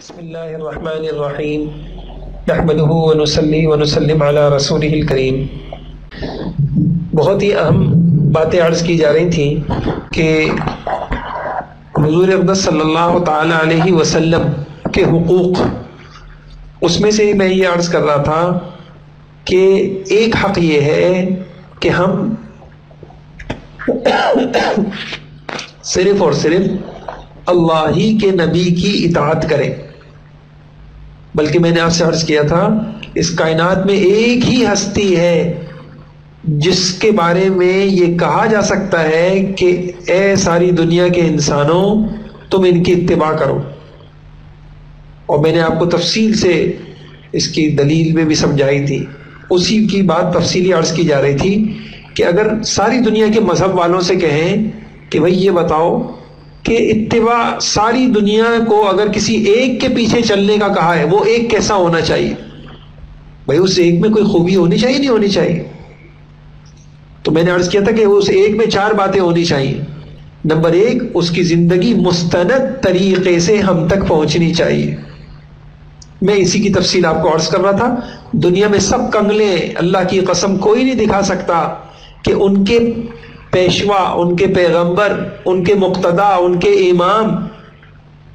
بسم اللہ الرحمن الرحیم نحمده ونصلی ونسلم علی رسولہ الکریم۔ بہت ہی اہم باتیں عرض کی جا رہی تھیں کہ حضور اقدس صلی اللہ تعالی علیہ وسلم کے حقوق، اس میں سے میں یہ عرض کر رہا تھا کہ ایک حق یہ ہے کہ ہم صرف اور صرف اللہ ہی کے نبی کی اطاعت کریں، بلکہ میں نے آپ سے عرض کیا تھا اس کائنات میں ایک ہی ہستی ہے جس کے بارے میں یہ کہا جا سکتا ہے کہ اے ساری دنیا کے انسانوں تم ان کی اتباع کرو، اور میں نے آپ کو تفصیل سے اس کی دلیل میں بھی سمجھائی تھی۔ اسی کی بات تفصیلی عرض کی جا رہی تھی کہ اگر ساری دنیا کے مذہب والوں سے کہیں کہ بھئی یہ بتاؤ کہ اتباع ساری دنیا کو اگر کسی ایک کے پیچھے چلنے کا کہا ہے، وہ ایک کیسا ہونا چاہیے؟ بھئی اس ایک میں کوئی خوبی ہونی چاہیے نہیں ہونی چاہیے؟ تو میں نے عرض کیا تھا کہ اس ایک میں 4 باتیں ہونی چاہیے۔ نمبر 1، اس کی زندگی مستند طریقے سے ہم تک پہنچنی چاہیے۔ میں اسی کی تفصیل آپ کو عرض کر رہا تھا۔ دنیا میں سب کنگلے، اللہ کی قسم کوئی نہیں دکھا سکتا کہ ان کے پیشوا، ان کے پیغمبر، ان کے مقتدا، ان کے امام،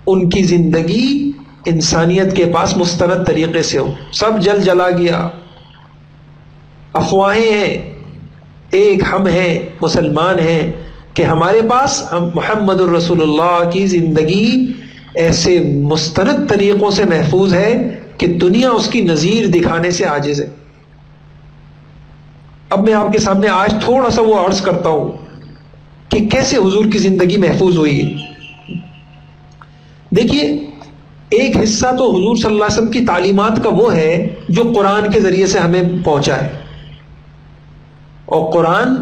ان کی زندگی انسانیت کے پاس مستند طریقے سے ہو۔ سب جل جلا گیا، افواہیں ہیں، ایک ہم ہیں مسلمان ہیں کہ ہمارے پاس محمد الرسول اللہ کی زندگی ایسے مستند طریقوں سے محفوظ ہے کہ دنیا اس کی نظیر دکھانے سے عاجز ہے۔ اب میں آپ کے سامنے آج تھوڑا سا وہ عرض کرتا ہوں کہ کیسے حضور کی زندگی محفوظ ہوئی ہے۔ دیکھیے، ایک حصہ تو حضور صلی اللہ علیہ وسلم کی تعلیمات کا وہ ہے جو قرآن کے ذریعے سے ہمیں پہنچا ہے، اور قرآن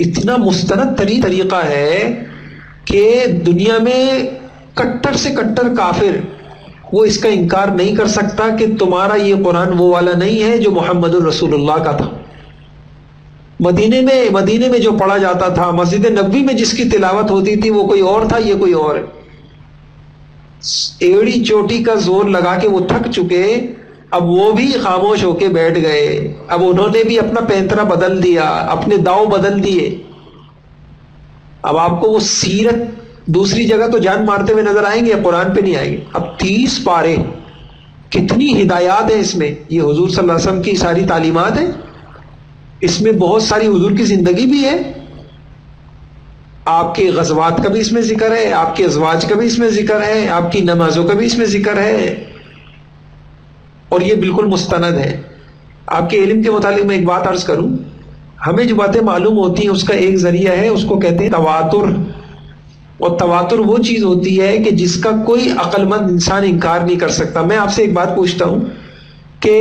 اتنا مستند طریقہ ہے کہ دنیا میں کٹر سے کٹر کافر وہ اس کا انکار نہیں کر سکتا کہ تمہارا یہ قرآن وہ والا نہیں ہے جو محمد الرسول اللہ کا تھا۔ مدینے میں جو پڑھا جاتا تھا، مسجد نبوی میں جس کی تلاوت ہوتی تھی، وہ کوئی اور تھا، یہ کوئی اور ہے۔ ایڑی چوٹی کا زور لگا کے وہ تھک چکے، اب وہ بھی خاموش ہو کے بیٹھ گئے۔ اب انہوں نے بھی اپنا پینترا بدل دیا، اپنے داؤ بدل دیے۔ اب آپ کو وہ سیرت دوسری جگہ تو جان مارتے ہوئے نظر آئیں گے، قرآن پہ نہیں آئیں گے۔ اب 30 پارے، کتنی ہدایات ہیں اس میں۔ یہ حضور صلی اللہ علیہ وسلم کی ساری تعلیمات ہیں، اس میں بہت ساری حضور کی زندگی بھی ہے، آپ کے غزوات کا بھی اس میں ذکر ہے، آپ کے ازواج کا بھی اس میں ذکر ہے، آپ کی نمازوں کا بھی اس میں ذکر ہے، اور یہ بالکل مستند ہے۔ آپ کے علم کے متعلق میں ایک بات عرض کروں، ہمیں جو باتیں معلوم ہوتی ہیں اس کا ایک ذریعہ ہے، اس کو کہتے ہیں تواتر۔ اور تواتر وہ چیز ہوتی ہے کہ جس کا کوئی عقل مند انسان انکار نہیں کر سکتا۔ میں آپ سے ایک بات پوچھتا ہوں کہ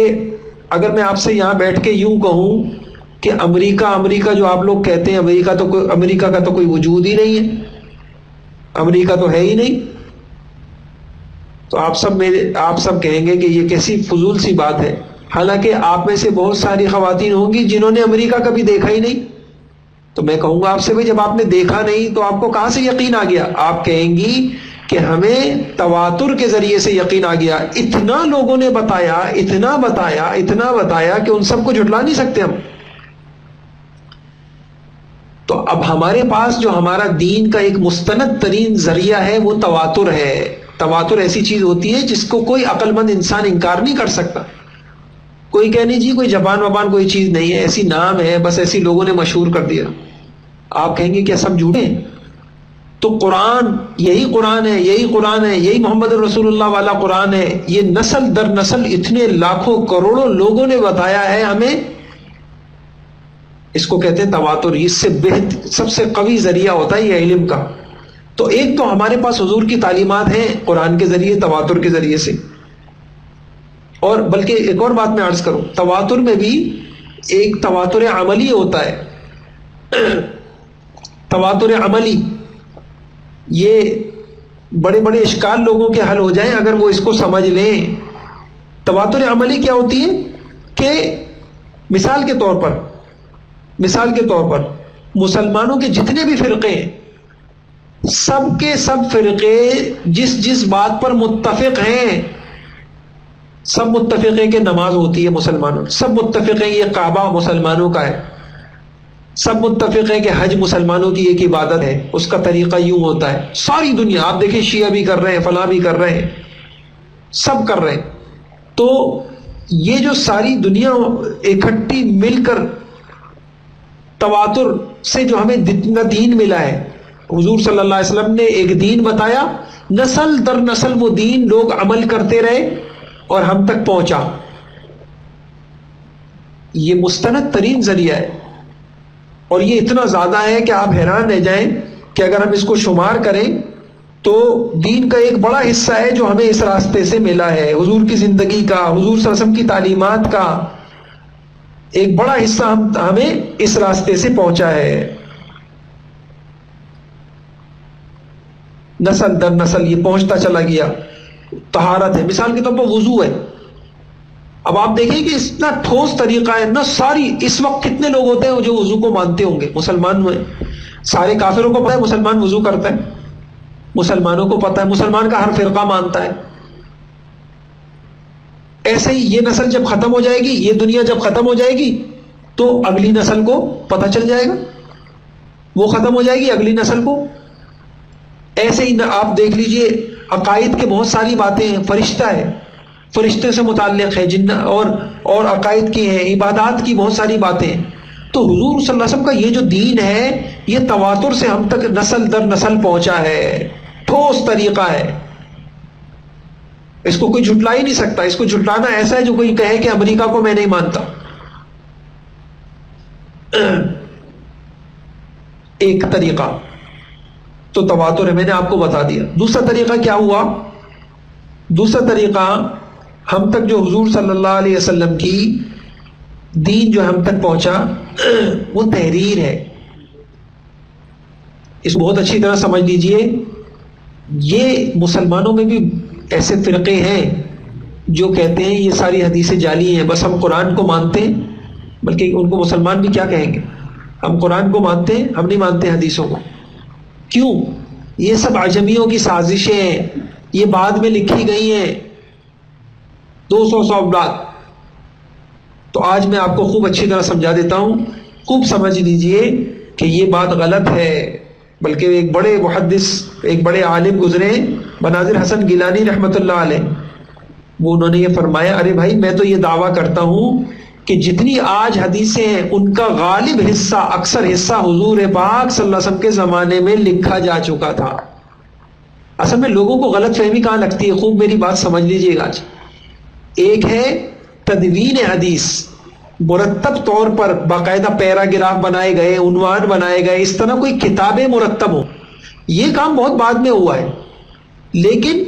اگر میں آپ سے یہاں بیٹھ کے یوں کہوں کہ امریکہ جو آپ لوگ کہتے ہیں، امریکہ کا تو کوئی وجود ہی نہیں ہے، امریکہ تو ہے ہی نہیں، تو آپ سب کہیں گے کہ یہ کیسی فضول سی بات ہے۔ حالانکہ آپ میں سے بہت ساری خواتین ہوں گی جنہوں نے امریکہ کبھی دیکھا ہی نہیں، تو میں کہوں گا آپ سے بھائی جب آپ نے دیکھا نہیں تو آپ کو کہاں سے یقین آ گیا؟ آپ کہیں گی کہ ہمیں تواتر کے ذریعے سے یقین آ گیا، اتنا لوگوں نے بتایا، اتنا بتایا کہ ان سب کو جھٹلا نہیں سکتے ہم۔ تو اب ہمارے پاس جو ہمارا دین کا ایک مستند ترین ذریعہ ہے وہ تواتر ہے۔ تواتر ایسی چیز ہوتی ہے جس کو کوئی عقل مند انسان انکار نہیں کر سکتا۔ کوئی کہنے جی کوئی زبان کوئی چیز نہیں ہے، ایسی نام ہے، بس ایسی لوگوں نے مشہور کر دیا۔ آپ کہیں گے کیا سب جھوٹے ہیں؟ تو قرآن یہی قرآن ہے، یہی محمد رسول اللہ والا قرآن ہے۔ یہ نسل در نسل اتنے لاکھوں کروڑوں لوگوں نے بتایا ہے ہمیں، اس کو کہتے ہیں تواتر۔ اس سے سب سے قوی ذریعہ ہوتا ہے یہ علم کا۔ تو ایک تو ہمارے پاس حضور کی تعلیمات ہیں قرآن کے ذریعے، تواتر کے ذریعے سے، اور بلکہ ایک اور بات میں عرض کروں، تواتر میں بھی ایک تواتر عملی ہوتا ہے۔ تواتر عملی، یہ بڑے بڑے اشکال لوگوں کے حل ہو جائیں اگر وہ اس کو سمجھ لیں۔ تواتر عملی کیا ہوتی ہے کہ مثال کے طور پر مسلمانوں کے جتنے بھی فرقے ہیں، سب کے سب فرقے جس بات پر متفق ہیں، سب متفق ہیں کہ نماز ہوتی ہے مسلمانوں، سب متفق ہیں یہ کعبہ مسلمانوں کا ہے، سب متفق ہیں کہ حج مسلمانوں کی ایک عبادت ہے، اس کا طریقہ یوں ہوتا ہے. ساری دنیا آپ دیکھیں شیعہ بھی کر رہے ہیں، فلاں بھی کر رہے ہیں، سب کر رہے ہیں. تو یہ جو ساری دنیا اکٹھی مل کر تواتر سے جو ہمیں جتنا دین ملا ہے، حضور صلی اللہ علیہ وسلم نے ایک دین بتایا، نسل در نسل وہ دین لوگ عمل کرتے رہے اور ہم تک پہنچا. یہ مستند ترین ذریعہ ہے، اور یہ اتنا زیادہ ہے کہ آپ حیران رہ جائیں کہ اگر ہم اس کو شمار کریں تو دین کا ایک بڑا حصہ ہے جو ہمیں اس راستے سے ملا ہے. حضور کی زندگی کا، حضور صلی اللہ علیہ وسلم کی تعلیمات کا ایک بڑا حصہ ہمیں اس راستے سے پہنچا ہے. نسل در نسل یہ پہنچتا چلا گیا. طہارت ہے، مثال کے طور پر وضو ہے. اب آپ دیکھیں کہ اتنا ٹھوس طریقہ ہے نہ. ساری اس وقت کتنے لوگ ہوتے ہیں جو وضو کو مانتے ہوں گے؟ مسلمان میں سارے کافروں کو پتہ ہے مسلمان وضو کرتا ہے، مسلمانوں کو پتہ ہے، مسلمان کا ہر فرقہ مانتا ہے. ایسے ہی یہ نسل جب ختم ہو جائے گی، یہ دنیا جب ختم ہو جائے گی تو اگلی نسل کو پتہ چل جائے گا، وہ ختم ہو جائے گی، اگلی نسل کو. ایسے ہی آپ دیکھ لیجئے عقائد کے بہت ساری باتیں ہیں. فرشتہ ہے، فرشتے سے متعلق ہے، جن اور عقائد کی ہیں، عبادات کی بہت ساری باتیں ہیں. تو حضور صلی اللہ علیہ وسلم کا یہ جو دین ہے یہ تواتر سے ہم تک نسل در نسل پہنچا ہے، ٹھوس طریقہ ہے. اس کو کوئی جھٹلا ہی نہیں سکتا. اس کو جھٹلانا ایسا ہے جو کوئی کہے کہ امریکہ کو میں نہیں مانتا. ایک طریقہ تو تواتر ہے، میں نے آپ کو بتا دیا. دوسرا طریقہ کیا ہوا؟ دوسرا طریقہ ہم تک جو حضور صلی اللہ علیہ وسلم کی دین جو ہم تک پہنچا وہ تحریر ہے. اس کو بہت اچھی طرح سمجھ لیجئے. یہ مسلمانوں میں بھی ایسے فرقے ہیں جو کہتے ہیں یہ ساری حدیثیں جعلی ہیں، بس ہم قرآن کو مانتے ہیں. بلکہ ان کو مسلمان بھی کیا کہیں گے؟ ہم قرآن کو مانتے ہیں، ہم نہیں مانتے حدیثوں کو. کیوں؟ یہ سب عجمیوں کی سازشیں ہیں، یہ بعد میں لکھی گئی ہیں 200 سال بعد. تو آج میں آپ کو خوب اچھی طرح سمجھا دیتا ہوں، خوب سمجھ لیجئے کہ یہ بات غلط ہے. بلکہ ایک بڑے محدث، ایک بڑے عالم گزرے بناظر حسن گیلانی رحمۃ اللہ علیہ، وہ انہوں نے یہ فرمایا، ارے بھائی میں تو یہ دعویٰ کرتا ہوں کہ جتنی آج حدیثیں ہیں ان کا غالب حصہ، اکثر حصہ حضور پاک صلی اللہ علیہ وسلم کے زمانے میں لکھا جا چکا تھا. اصل میں لوگوں کو غلط فہمی کہاں لگتی ہے؟ خوب میری بات سمجھ لیجئے گا. آج ایک ہے تدوین حدیث، مرتب طور پر باقاعدہ پیراگراف بنائے گئے، عنوان بنائے گئے، اس طرح کوئی کتابیں مرتب ہوں. یہ کام بہت بعد میں ہوا ہے. لیکن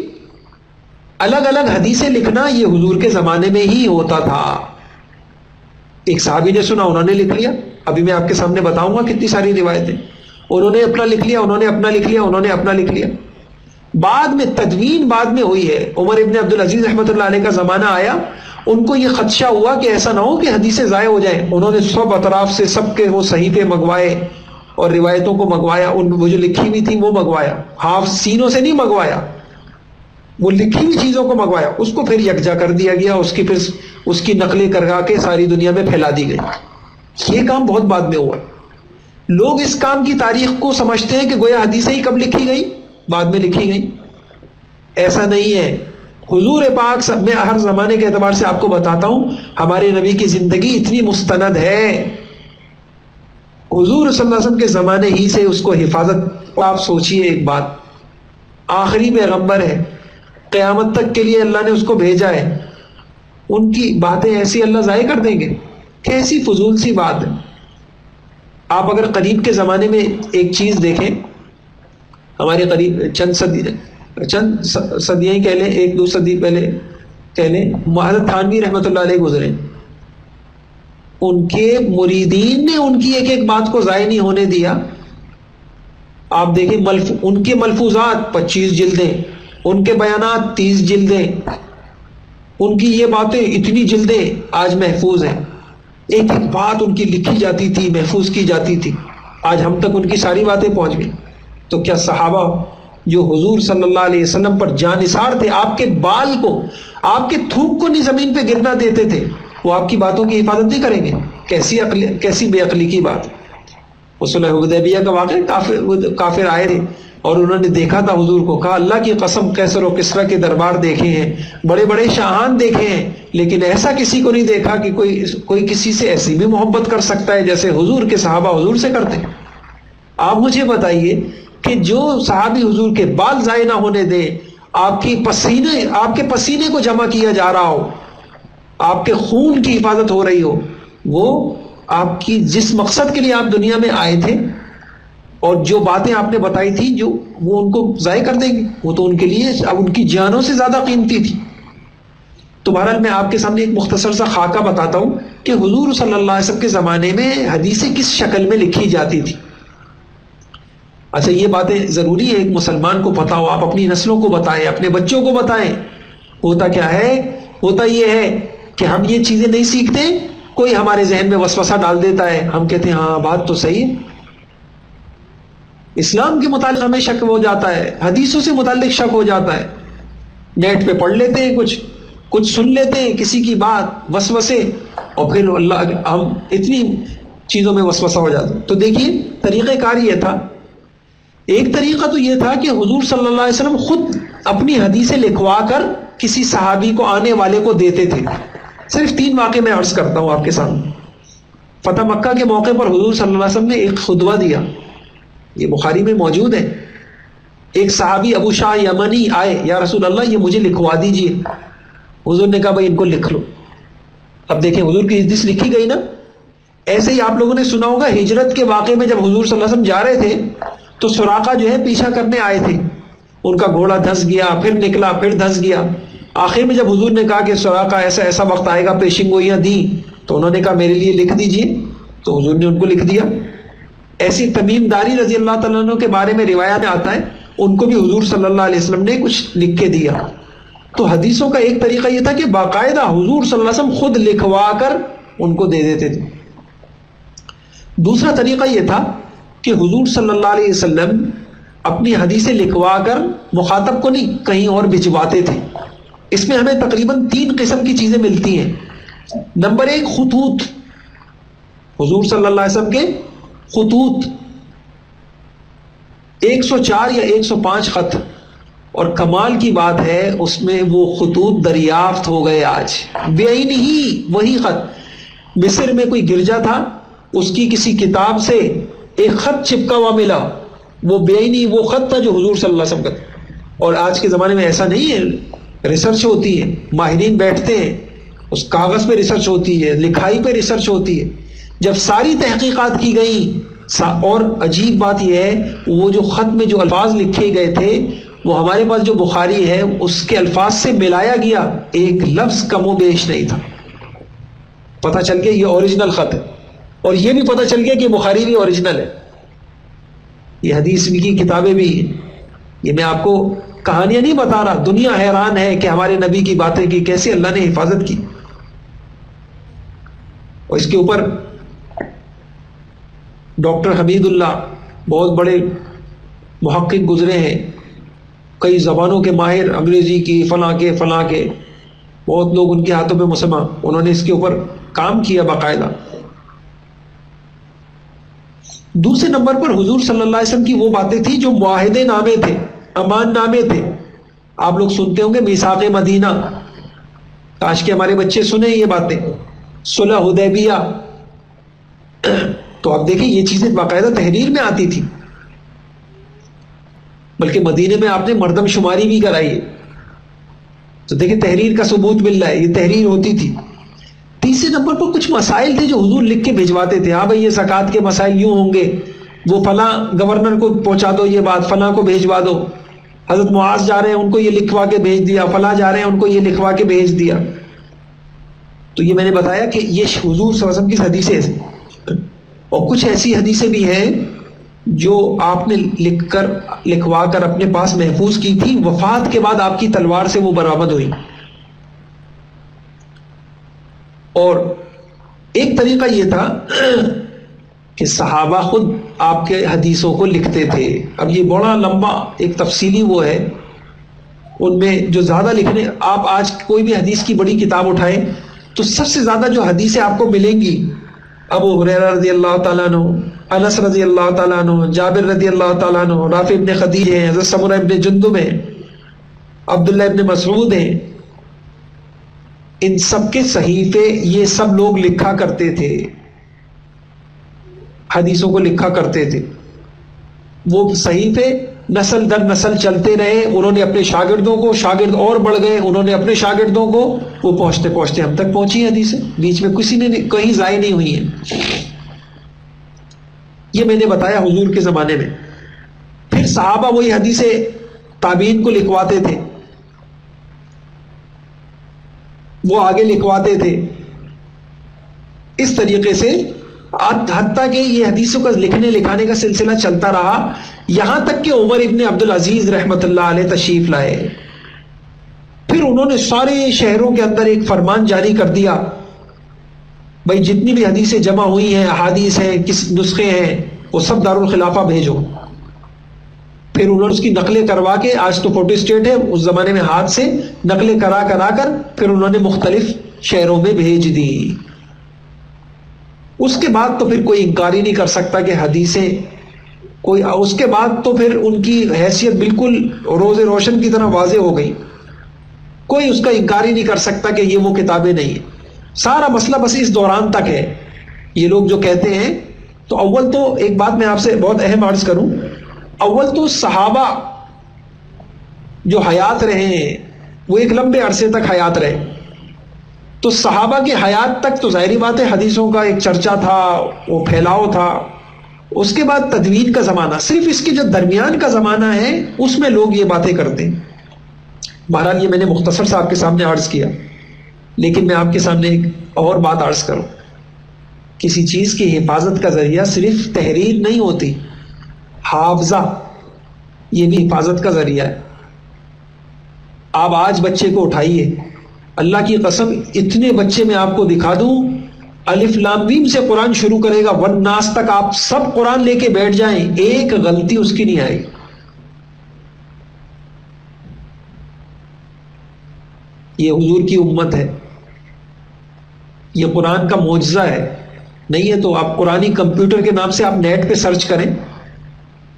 الگ الگ حدیثیں لکھنا یہ حضور کے زمانے میں ہی ہوتا تھا. ایک صحابی نے سنا، انہوں نے لکھ لیا. ابھی میں آپ کے سامنے بتاؤں گا کتنی ساری روایتیں. انہوں نے اپنا لکھ لیا، انہوں نے اپنا لکھ لیا، انہوں نے اپنا لکھ لیا. بعد میں تدوین بعد میں ہوئی ہے. عمر ابن عبدالعزیز رحمۃ اللہ علیہ کا زمانہ آیا، ان کو یہ خدشہ ہوا کہ ایسا نہ ہو کہ حدیثیں ضائع ہو جائیں. انہوں نے سب اطراف سے سب کے وہ صحیفے منگوائے اور روایتوں کو منگوایا. وہ جو لکھی ہوئی تھی وہ منگوایا، ہاف سینوں سے نہیں منگوایا، وہ لکھی ہوئی چیزوں کو منگوایا. اس کو پھر یکجا کر دیا گیا، پھر اس کی نقلیں کروا کے ساری دنیا میں پھیلا دی گئی. یہ کام بہت بعد میں ہوا. لوگ اس کام کی تاریخ کو سمجھتے ہیں کہ گویا حدیثیں ہی کب لکھی گئی؟ بعد میں لکھی گئی. ایسا نہیں ہے. حضور پاک سب میں ہر زمانے کے اعتبار سے آپ کو بتاتا ہوں، ہمارے نبی کی زندگی اتنی مستند ہے، حضور صلی اللہ علیہ وسلم کے زمانے ہی سے اس کو حفاظت. آپ سوچئے ایک بات، آخری پیغمبر ہے، قیامت تک کے لیے اللہ نے اس کو بھیجا ہے، ان کی باتیں ایسی اللہ ضائع کر دیں گے؟ کیسی فضول سی بات ہے. آپ اگر قریب کے زمانے میں ایک چیز دیکھیں، ہمارے قریب چند صدیاں کہہ لیں، ایک دو صدی پہلے کہہ لیں، حضرت تھانوی رحمۃ اللہ علیہ گزرے. ان کے مریدین نے ان کی ایک ایک بات کو ضائع نہیں ہونے دیا. آپ دیکھیں ان کے ملفوظات 25 جلدیں، ان کے بیانات 30 جلدیں، ان کی یہ باتیں اتنی جلدیں آج محفوظ ہیں. ایک ایک بات ان کی لکھی جاتی تھی، محفوظ کی جاتی تھی. آج ہم تک ان کی ساری باتیں پہنچ گئی. تو کیا صحابہ جو حضور صلی اللہ علیہ وسلم پر جانثار تھے، آپ کے بال کو، آپ کے تھوک کو نہیں زمین پہ گرنا دیتے تھے، وہ آپ کی باتوں کی حفاظت نہیں کریں گے؟ کیسی بے عقلی کی بات۔ وہ صلح حدیبیہ کا واقعہ، کافر آئے تھے اور انہوں نے دیکھا تھا حضور کو، کہا اللہ کی قسم قیصر و کسریٰ کے دربار دیکھے ہیں، بڑے بڑے شاہان دیکھے ہیں، لیکن ایسا کسی کو نہیں دیکھا کہ کوئی کسی سے ایسی بھی محبت کر سکتا ہے جیسے حضور کے صحابہ حضور سے کرتے۔ آپ مجھے بتائیے کہ جو صحابی حضور کے بال ضائع نہ ہونے دے، آپ کے پسینے کو جمع کیا جا رہا ہو، آپ کے خون کی حفاظت ہو رہی ہو، وہ آپ کی جس مقصد کے لیے آپ دنیا میں آئے تھے اور جو باتیں آپ نے بتائی تھی، جو وہ ان کو ضائع کر دیں گے؟ وہ تو ان کے لیے اب ان کی جانوں سے زیادہ قیمتی تھی۔ تو بہرحال میں آپ کے سامنے ایک مختصر سا خاکہ بتاتا ہوں کہ حضور صلی اللہ علیہ وسلم کے زمانے میں حدیثیں کس شکل میں لکھی جاتی تھی۔ اچھا، یہ باتیں ضروری ہے ایک مسلمان کو پتا ہو، آپ اپنی نسلوں کو بتائیں، اپنے بچوں کو بتائیں۔ ہوتا کیا ہے؟ ہوتا یہ ہے کہ ہم یہ چیزیں نہیں سیکھتے، کوئی ہمارے ذہن میں وسوسہ ڈال دیتا ہے، ہم کہتے ہیں ہاں بات تو صحیح ہے، اسلام کے متعلق ہمیں شک ہو جاتا ہے، حدیثوں سے متعلق شک ہو جاتا ہے، نیٹ پہ پڑھ لیتے ہیں، کچھ سن لیتے ہیں کسی کی بات، وسوسے، اور پھر ہم اتنی چیزوں میں وسوسہ ہو جاتا ہے۔ تو دیکھیے طریقہ کار یہ تھا، ایک طریقہ تو یہ تھا کہ حضور صلی اللہ علیہ وسلم خود اپنی حدیثیں لکھوا کر کسی صحابی کو، آنے والے کو دیتے تھے۔ صرف 3 واقعے میں عرض کرتا ہوں آپ کے سامنے۔ فتح مکہ کے موقع پر حضور صلی اللہ علیہ وسلم نے ایک خطبہ دیا، یہ بخاری میں موجود ہے۔ ایک صحابی ابو شاہ یمنی آئے، یا رسول اللہ یہ مجھے لکھوا دیجئے۔ حضور نے کہا بھائی ان کو لکھ لو۔ اب دیکھیں حضور کی حدیث لکھی گئی نا۔ ایسے ہی آپ لوگوں نے سنا ہوگا ہجرت کے واقعے میں جب حضور صلی اللہ علیہ وسلم جا رہے تھے تو سراقہ جو ہے پیچھا کرنے آئے تھے، ان کا گھوڑا دھنس گیا، پھر نکلا، پھر دھنس گیا۔ آخر میں جب حضور نے کہا کہ سراقہ ایسا وقت آئے گا، پیشن گوئیاں دی، تو انہوں نے کہا میرے لیے لکھ دیجئے، تو حضور نے ان کو لکھ دیا۔ ایسی تمیم داری رضی اللہ تعالیٰ عنہ کے بارے میں روایات میں آتا ہے، ان کو بھی حضور صلی اللہ علیہ وسلم نے کچھ لکھ کے دیا۔ تو حدیثوں کا ایک طریقہ یہ تھا کہ باقاعدہ حضور صلی اللہ علیہ وسلم خود لکھوا کر ان کو دے دیتے تھے۔ دوسرا طریقہ یہ تھا کہ حضور صلی اللہ علیہ وسلم اپنی حدیثیں لکھوا کر مخاطب کو نہیں کہیں اور بھجواتے تھے۔ اس میں ہمیں تقریباً 3 قسم کی چیزیں ملتی ہیں۔ نمبر 1 خطوط، حضور صلی اللہ علیہ وسلم کے خطوط 104 یا 105 خط، اور کمال کی بات ہے اس میں وہ خطوط دریافت ہو گئے آج بعین ہی، وہی خط مصر میں کوئی گرجا تھا، اس کی کسی کتاب سے ایک خط چپکا ہوا ملا، وہ بعینی وہ خط تھا جو حضور صلی اللہ علیہ وسلم کا تھا۔ اور آج کے زمانے میں ایسا نہیں ہے، ریسرچ ہوتی ہے، ماہرین بیٹھتے ہیں، اس کاغذ پہ ریسرچ ہوتی ہے، لکھائی پہ ریسرچ ہوتی ہے۔ جب ساری تحقیقات کی گئی، اور عجیب بات یہ ہے وہ جو خط میں جو الفاظ لکھے گئے تھے وہ ہمارے پاس جو بخاری ہے اس کے الفاظ سے ملایا گیا، ایک لفظ کم و بیش نہیں تھا۔ پتہ چل گیا یہ اوریجنل خط ہے، اور یہ بھی پتہ چل گیا کہ بخاری بھی اوریجنل ہے، یہ حدیث کی کتابیں بھی ہیں۔ یہ میں آپ کو کہانیاں نہیں بتا رہا، دنیا حیران ہے کہ ہمارے نبی کی باتیں کی کیسے اللہ نے حفاظت کی۔ اور اس کے اوپر ڈاکٹر حمید اللہ بہت بڑے محقق گزرے ہیں، کئی زبانوں کے ماہر، انگریزی کی، فلاں کے بہت لوگ ان کے ہاتھوں پہ مسمع، انہوں نے اس کے اوپر کام کیا باقاعدہ۔ دوسرے نمبر پر حضور صلی اللہ علیہ وسلم کی وہ باتیں تھیں جو معاہدے نامے تھے، امان نامے تھے۔ آپ لوگ سنتے ہوں گے میثاق مدینہ، کاش کہ ہمارے بچے سنیں یہ باتیں، صلح حدیبیہ۔ تو آپ دیکھیں یہ چیزیں باقاعدہ تحریر میں آتی تھی، بلکہ مدینے میں آپ نے مردم شماری بھی کرائی ہے، تو دیکھیں تحریر کا ثبوت مل رہا ہے، یہ تحریر ہوتی تھی۔ تیسرے نمبر پر کچھ مسائل تھے جو حضور لکھ کے بھجواتے تھے، ہاں بھائی یہ زکوٰۃ کے مسائل یوں ہوں گے، وہ فلاں گورنر کو پہنچا دو یہ بات، فلاں کو بھیجوا دو، حضرت معاذ جا رہے ہیں ان کو یہ لکھوا کے بھیج دیا، فلاں جا رہے ہیں ان کو یہ لکھوا کے بھیج دیا۔ تو یہ میں نے بتایا کہ یہ حضور صلی اللہ علیہ وسلم کی حدیثیں، اور کچھ ایسی حدیثیں بھی ہیں جو آپ نے لکھوا کر اپنے پاس محفوظ کی تھی، وفات کے بعد آپ کی تلوار سے وہ برآمد ہوئی۔ اور ایک طریقہ یہ تھا کہ صحابہ خود آپ کے حدیثوں کو لکھتے تھے. اب یہ بڑا لمبا ایک تفصیلی وہ ہے، ان میں جو زیادہ لکھنے، آپ آج کوئی بھی حدیث کی بڑی کتاب اٹھائیں تو سب سے زیادہ جو حدیثیں آپ کو ملیں گی، ابو ہریرہ رضی اللہ تعالیٰ عنہ، انس رضی اللہ تعالیٰ عنہ، جابر رضی اللہ تعالیٰ عنہ، رافع ابن خدیج ہیں، حضرت سمرہ ابن جندب ہیں، عبداللہ ابن مسعود ہیں، ان سب کے صحیفے یہ سب لوگ لکھا کرتے تھے، حدیثوں کو لکھا کرتے تھے. وہ صحیفے نسل در نسل چلتے رہے، انہوں نے اپنے شاگردوں کو، شاگرد اور بڑھ گئے، انہوں نے اپنے شاگردوں کو، وہ پہنچتے پہنچتے ہم تک پہنچی ہیں حدیثیں، بیچ میں کسی نے کہیں ضائع نہیں ہوئی ہیں. یہ میں نے بتایا حضور کے زمانے میں. پھر صحابہ وہی حدیثیں تابعین کو لکھواتے تھے، وہ آگے لکھواتے تھے. اس طریقے سے حتیٰ کہ یہ حدیثوں کا لکھنے لکھانے کا سلسلہ چلتا رہا، یہاں تک کہ عمر ابن عبد العزیز رحمت اللہ علیہ تشریف لائے. پھر انہوں نے سارے شہروں کے اندر ایک فرمان جاری کر دیا، بھائی جتنی بھی حدیثیں جمع ہوئی ہیں، احادیث ہیں، کس نسخے ہیں، وہ سب دارالخلافہ بھیجو. پھر انہوں نے اس کی نقلیں کروا کے، آج تو فوٹو اسٹیٹ ہے، اس زمانے میں ہاتھ سے نقلیں کرا کر پھر انہوں نے مختلف شہروں میں بھیج دی. اس کے بعد تو پھر کوئی انکار ہی نہیں کر سکتا کہ حدیثیں کوئی، اس کے بعد تو پھر ان کی حیثیت بالکل روز روشن کی طرح واضح ہو گئی. کوئی اس کا انکار ہی نہیں کر سکتا کہ یہ وہ کتابیں نہیں ہیں. سارا مسئلہ بس اس دوران تک ہے. یہ لوگ جو کہتے ہیں، تو اول تو ایک بات میں آپ سے بہت اہم عرض کروں، اول تو صحابہ جو حیات رہے ہیں وہ ایک لمبے عرصے تک حیات رہے، تو صحابہ کی حیات تک تو ظاہری بات ہے حدیثوں کا ایک چرچا تھا، وہ پھیلاؤ تھا. اس کے بعد تدوین کا زمانہ، صرف اس کے جو درمیان کا زمانہ ہے اس میں لوگ یہ باتیں کرتے ہیں. بہرحال یہ میں نے مختصر سے آپ کے سامنے عرض کیا، لیکن میں آپ کے سامنے ایک اور بات عرض کروں. کسی چیز کی حفاظت کا ذریعہ صرف تحریر نہیں ہوتی، حافظہ یہ بھی حفاظت کا ذریعہ ہے. آپ آج بچے کو اٹھائیے، اللہ کی قسم اتنے بچے میں آپ کو دکھا دوں، الف لام میم سے قرآن شروع کرے گا والناس تک، آپ سب قرآن لے کے بیٹھ جائیں، ایک غلطی اس کی نہیں آئے گی. یہ حضور کی امت ہے، یہ قرآن کا معجزہ ہے. نہیں ہے تو آپ قرآنی کمپیوٹر کے نام سے آپ نیٹ پہ سرچ کریں،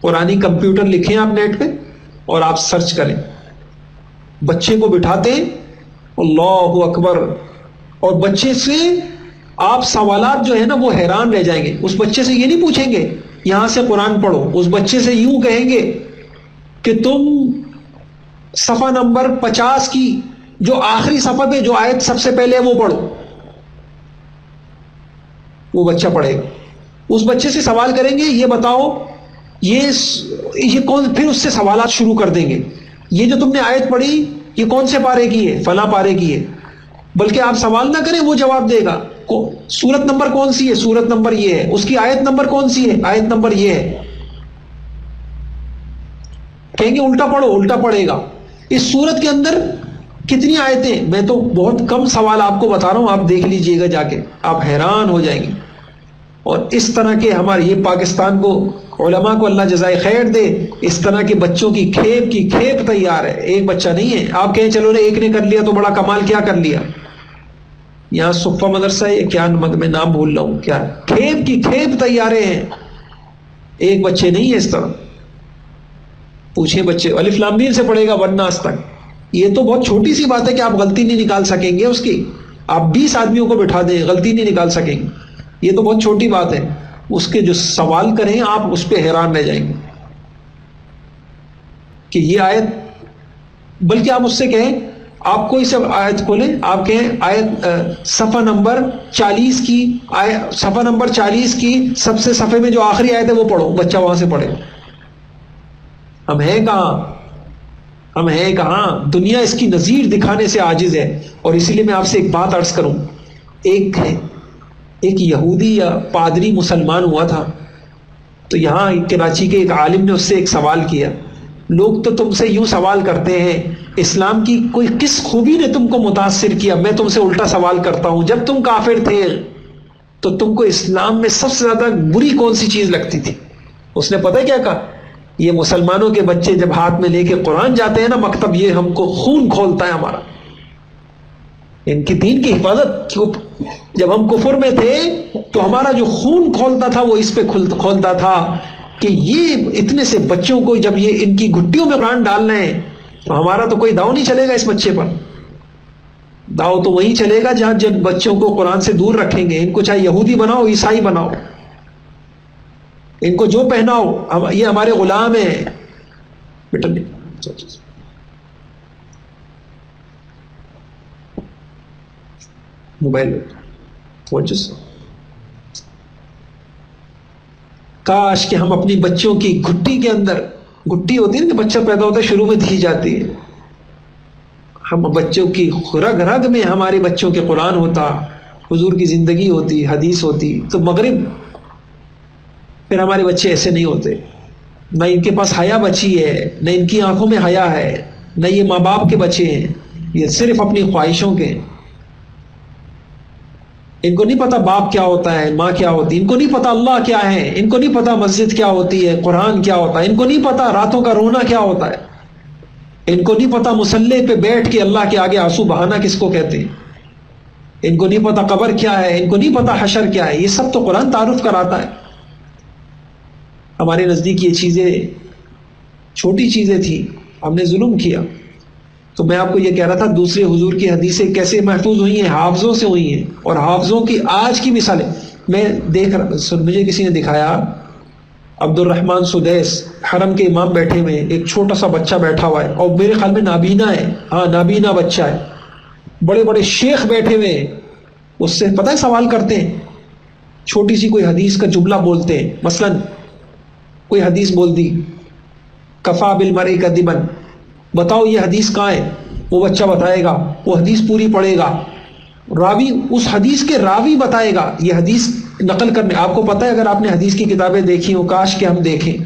قرآنی کمپیوٹر لکھیں آپ نیٹ پہ اور آپ سرچ کریں. بچے کو بٹھاتے ہیں، اللہ اکبر، اور بچے سے آپ سوالات جو ہے نا وہ حیران رہ جائیں گے. اس بچے سے یہ نہیں پوچھیں گے یہاں سے قرآن پڑھو، اس بچے سے یوں کہیں گے کہ تم صفحہ نمبر 50 کی جو آخری صفحہ پہ جو آیت سب سے پہلے ہے وہ پڑھو. وہ بچہ پڑھے گا. اس بچے سے سوال کریں گے یہ بتاؤ یہ کون، پھر اس سے سوالات شروع کر دیں گے، یہ جو تم نے آیت پڑھی یہ کون سے پارے کی ہے، فلاں پارے کی ہے. بلکہ آپ سوال نہ کریں، وہ جواب دے گا سورت نمبر کون سی ہے، سورت نمبر یہ ہے، اس کی آیت نمبر کون سی ہے، آیت نمبر یہ ہے. کہیں گے الٹا پڑھو، الٹا پڑھے گا. اس سورت کے اندر کتنی آیتیں، میں تو بہت کم سوال آپ کو بتا رہا ہوں، آپ دیکھ لیجئے گا جا کے، آپ حیران ہو جائیں گے. اور اس طرح کے ہمارے یہ پاکستان کو، علماء کو اللہ جزائے خیر دے، اس طرح کے بچوں کی کھیپ تیار ہے. ایک بچہ نہیں ہے، آپ کہیں چلو ایک نے کر لیا تو بڑا کمال، کیا کر لیا. یہاں صفہ مدرسہ ہے، کیا میں نام بھول رہا ہوں، کیا کھیپ کی کھیپ تیارے ہیں. ایک بچے نہیں ہے اس طرح. پوچھیں بچے الف لام میم سے پڑھے گا والناس تک، یہ تو بہت چھوٹی سی بات ہے کہ آپ غلطی نہیں نکال سکیں گے اس کی. آپ 20 آدمیوں کو بٹھا دیں، غلطی نہیں نکال سکیں گے، یہ تو بہت چھوٹی بات ہے. اس کے جو سوال کریں آپ اس پہ حیران رہ جائیں گے کہ یہ آیت، بلکہ آپ اس سے کہیں، آپ کوئی سب آیت کھولیں، آپ کہیں آیت صفحہ نمبر 40 کی، صفحہ نمبر 40 کی سب سے صفحے میں جو آخری آیت ہے وہ پڑھو، بچہ وہاں سے پڑھے. ہم ہیں کہاں، ہم ہیں کہاں. دنیا اس کی نظیر دکھانے سے عاجز ہے. اور اسی لیے میں آپ سے ایک بات عرض کروں، ایک یہودی یا پادری مسلمان ہوا تھا، تو یہاں کراچی کے ایک عالم نے اس سے ایک سوال کیا. لوگ تو تم سے یوں سوال کرتے ہیں، اسلام کی کوئی کس خوبی نے تم کو متاثر کیا؟ میں تم سے الٹا سوال کرتا ہوں، جب تم کافر تھے تو تم کو اسلام میں سب سے زیادہ بری کون سی چیز لگتی تھی؟ اس نے پتہ کیا کہا؟ یہ مسلمانوں کے بچے جب ہاتھ میں لے کے قرآن جاتے ہیں نا مکتب، یہ ہم کو خون کھولتا ہے ہمارا، ان کی دین کی حفاظت۔ جب ہم کفر میں تھے تو ہمارا جو خون کھولتا تھا وہ اس پہ کھولتا تھا کہ یہ اتنے سے بچوں کو جب یہ ان کی گھٹیوں میں قرآن ڈال رہے ہیں تو ہمارا تو کوئی داؤ نہیں چلے گا اس بچے پر۔ داؤ تو وہی چلے گا جہاں جب بچوں کو قرآن سے دور رکھیں گے، ان کو چاہے یہودی بناؤ عیسائی بناؤ، ان کو جو پہناؤ، یہ ہمارے غلام ہیں۔ بیٹا موبائل کاش کہ ہم اپنی بچوں کی گھٹی کے اندر، گھٹی ہوتی ہے نا کہ بچہ پیدا ہوتا ہے شروع میں دی جاتی ہے، ہم بچوں کی رگ رگ میں ہمارے بچوں کے قرآن ہوتا، حضور کی زندگی ہوتی، حدیث ہوتی، تو مغرب پھر ہمارے بچے ایسے نہیں ہوتے۔ نہ ان کے پاس حیا بچی ہے، نہ ان کی آنکھوں میں حیا ہے، نہ یہ ماں باپ کے بچے ہیں، یہ صرف اپنی خواہشوں کے۔ ان کو نہیں پتا باپ کیا ہوتا ہے، ماں کیا ہوتی ہے، ان کو نہیں پتا اللہ کیا ہے، ان کو نہیں پتا مسجد کیا ہوتی ہے، قرآن کیا ہوتا ہے، ان کو نہیں پتا راتوں کا رونا کیا ہوتا ہے، ان کو نہیں پتا مصلی پہ بیٹھ کے اللہ کے آگے آنسو بہانا کس کو کہتے ہیں، ان کو نہیں پتا قبر کیا ہے، ان کو نہیں پتا حشر کیا ہے۔ یہ سب تو قرآن تعارف کراتا ہے۔ ہمارے نزدیک یہ چیزیں چھوٹی چیزیں تھیں، ہم نے ظلم کیا۔ تو میں آپ کو یہ کہہ رہا تھا دوسرے حضور کی حدیثیں کیسے محفوظ ہوئی ہیں، حافظوں سے ہوئی ہیں، اور حافظوں کی آج کی مثالیں میں دیکھ رہا، مجھے کسی نے دکھایا عبد الرحمن سدیس حرم کے امام بیٹھے ہوئے، ایک چھوٹا سا بچہ بیٹھا ہوا ہے اور میرے خیال میں نابینا ہے، ہاں نابینا بچہ ہے، بڑے بڑے شیخ بیٹھے ہوئے ہیں، اس سے پتہ ہے سوال کرتے ہیں، چھوٹی سی کوئی حدیث کا جملہ بولتے ہیں، مثلا کوئی حدیث بول دی کفا بالمرء کذبا، بتاؤ یہ حدیث کہاں ہے؟ وہ بچہ بتائے گا، وہ حدیث پوری پڑھے گا، راوی اس حدیث کے راوی بتائے گا یہ حدیث نقل کرنے۔ آپ کو پتہ ہے اگر آپ نے حدیث کی کتابیں دیکھی ہوں، کاش کہ ہم دیکھیں،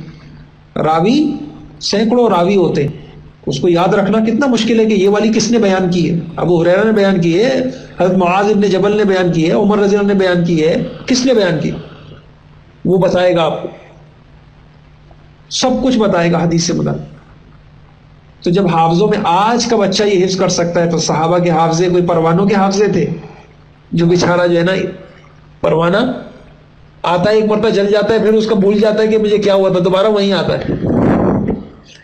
راوی سینکڑوں راوی ہوتے ہیں، اس کو یاد رکھنا کتنا مشکل ہے کہ یہ والی کس نے بیان کی ہے، ابو ہریرہ نے بیان کی ہے، حضرت معاذ ابن جبل نے بیان کی ہے، عمر رضی اللہ عنہ نے بیان کی ہے، کس نے بیان کی؟ وہ بتائے گا آپ کو، سب کچھ بتائے گا حدیث سے متعلق۔ تو جب حافظوں میں آج کا بچہ یہ حفظ کر سکتا ہے تو صحابہ کے حافظے کوئی پروانوں کے حافظے تھے؟ جو بیچارہ جو ہے نا پروانہ آتا ہے ایک مرتبہ جل جاتا ہے، پھر اس کا بھول جاتا ہے کہ مجھے کیا ہوا تھا، دوبارہ وہیں آتا ہے۔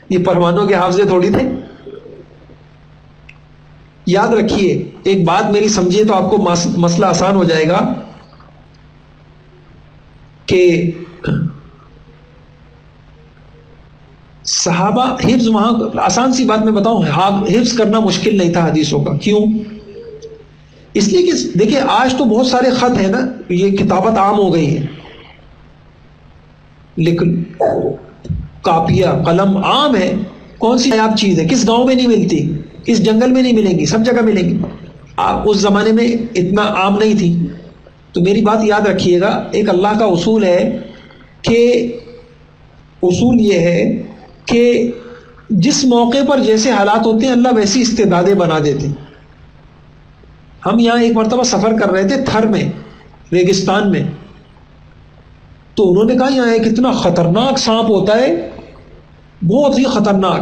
یہ پروانوں کے حافظے تھوڑی تھے۔ یاد رکھیے ایک بات میری سمجھیے تو آپ کو مسئلہ آسان ہو جائے گا کہ صحابہ حفظ وہاں آسان سی بات میں بتاؤں، حفظ کرنا مشکل نہیں تھا حدیثوں کا۔ کیوں؟ اس لیے کہ دیکھیں آج تو بہت سارے خط ہیں نا، یہ کتابت عام ہو گئی ہے، لیکن کاپیاں قلم عام ہے۔ کون سی نایاب چیز ہے کس گاؤں میں نہیں ملتی، کس جنگل میں نہیں ملیں گی، سب جگہ ملیں گی۔ اس زمانے میں اتنا عام نہیں تھی۔ تو میری بات یاد رکھیے گا، ایک اللہ کا اصول ہے کہ اصول یہ ہے کہ جس موقع پر جیسے حالات ہوتے ہیں اللہ ویسی استعدادیں بنا دیتے ہیں۔ ہم یہاں ایک مرتبہ سفر کر رہے تھے تھر میں، ریگستان میں، تو انہوں نے کہا یہاں ایک اتنا خطرناک سانپ ہوتا ہے، بہت ہی خطرناک۔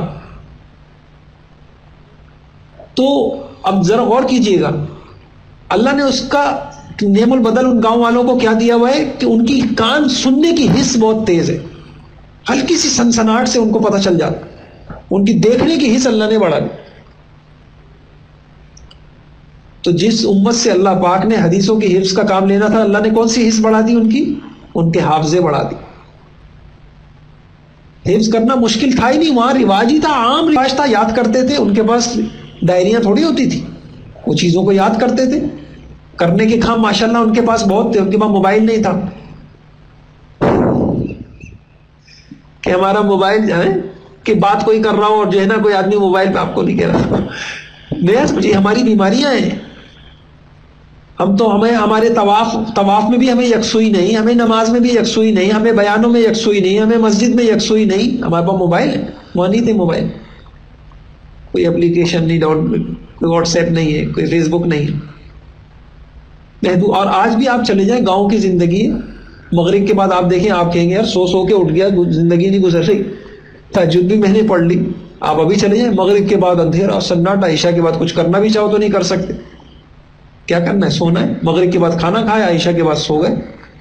تو اب ذرا غور کیجئے گا، اللہ نے اس کا نعم البدل ان گاؤں والوں کو کیا دیا ہوا ہے کہ ان کی کان سننے کی حس بہت تیز ہے، ہلکی سی سنسناہٹ سے ان کو پتہ چل جاتا، ان کی دیکھنے کی حس اللہ نے بڑھا دی۔ تو جس امت سے اللہ پاک نے حدیثوں کی حفظ کا کام لینا تھا، اللہ نے کون سی حس بڑھا دی ان کی؟ ان کے حافظے بڑھا دی۔ حفظ کرنا مشکل تھا ہی نہیں، وہاں رواج ہی تھا، عام رواج تھا، یاد کرتے تھے۔ ان کے پاس ڈائریاں تھوڑی ہوتی تھی، وہ چیزوں کو یاد کرتے تھے۔ کرنے کے کام ماشاءاللہ ان کے پاس بہت تھے، ان کے پاس موبائل نہیں تھا کہ ہمارا موبائل ہے کہ بات کوئی کر رہا ہوں اور جو ہے نا کوئی آدمی موبائل پہ آپ کو نہیں کہہ رہا۔ نہیں سمجھیے ہماری بیماریاں ہیں، ہم تو ہمارے طواف میں بھی ہمیں یکسوئی نہیں، ہمیں نماز میں بھی یکسوئی نہیں، ہمیں بیانوں میں یکسوئی نہیں، ہمیں مسجد میں یکسوئی نہیں۔ ہمارے پاس موبائل ہے، وہاں نہیں تھے موبائل، کوئی اپلیکیشن نہیں، کوئی واٹس ایپ نہیں ہے، کوئی فیس بک نہیں ہے۔ محدود. اور آج بھی آپ چلے جائیں گاؤں کی زندگی، مغرب کے بعد آپ دیکھیں، آپ کہیں گے یار سو کے اٹھ گیا، زندگی نہیں گزر رہی، تہجد بھی میں نے پڑھ لی. آپ ابھی چلے جائیں مغرب کے بعد اندھیرا سناٹا، عشاء کے بعد کچھ کرنا بھی چاہو تو نہیں کر سکتے. کیا کرنا ہے؟ سونا ہے. مغرب کے بعد کھانا کھایا، عشاء کے بعد سو گئے.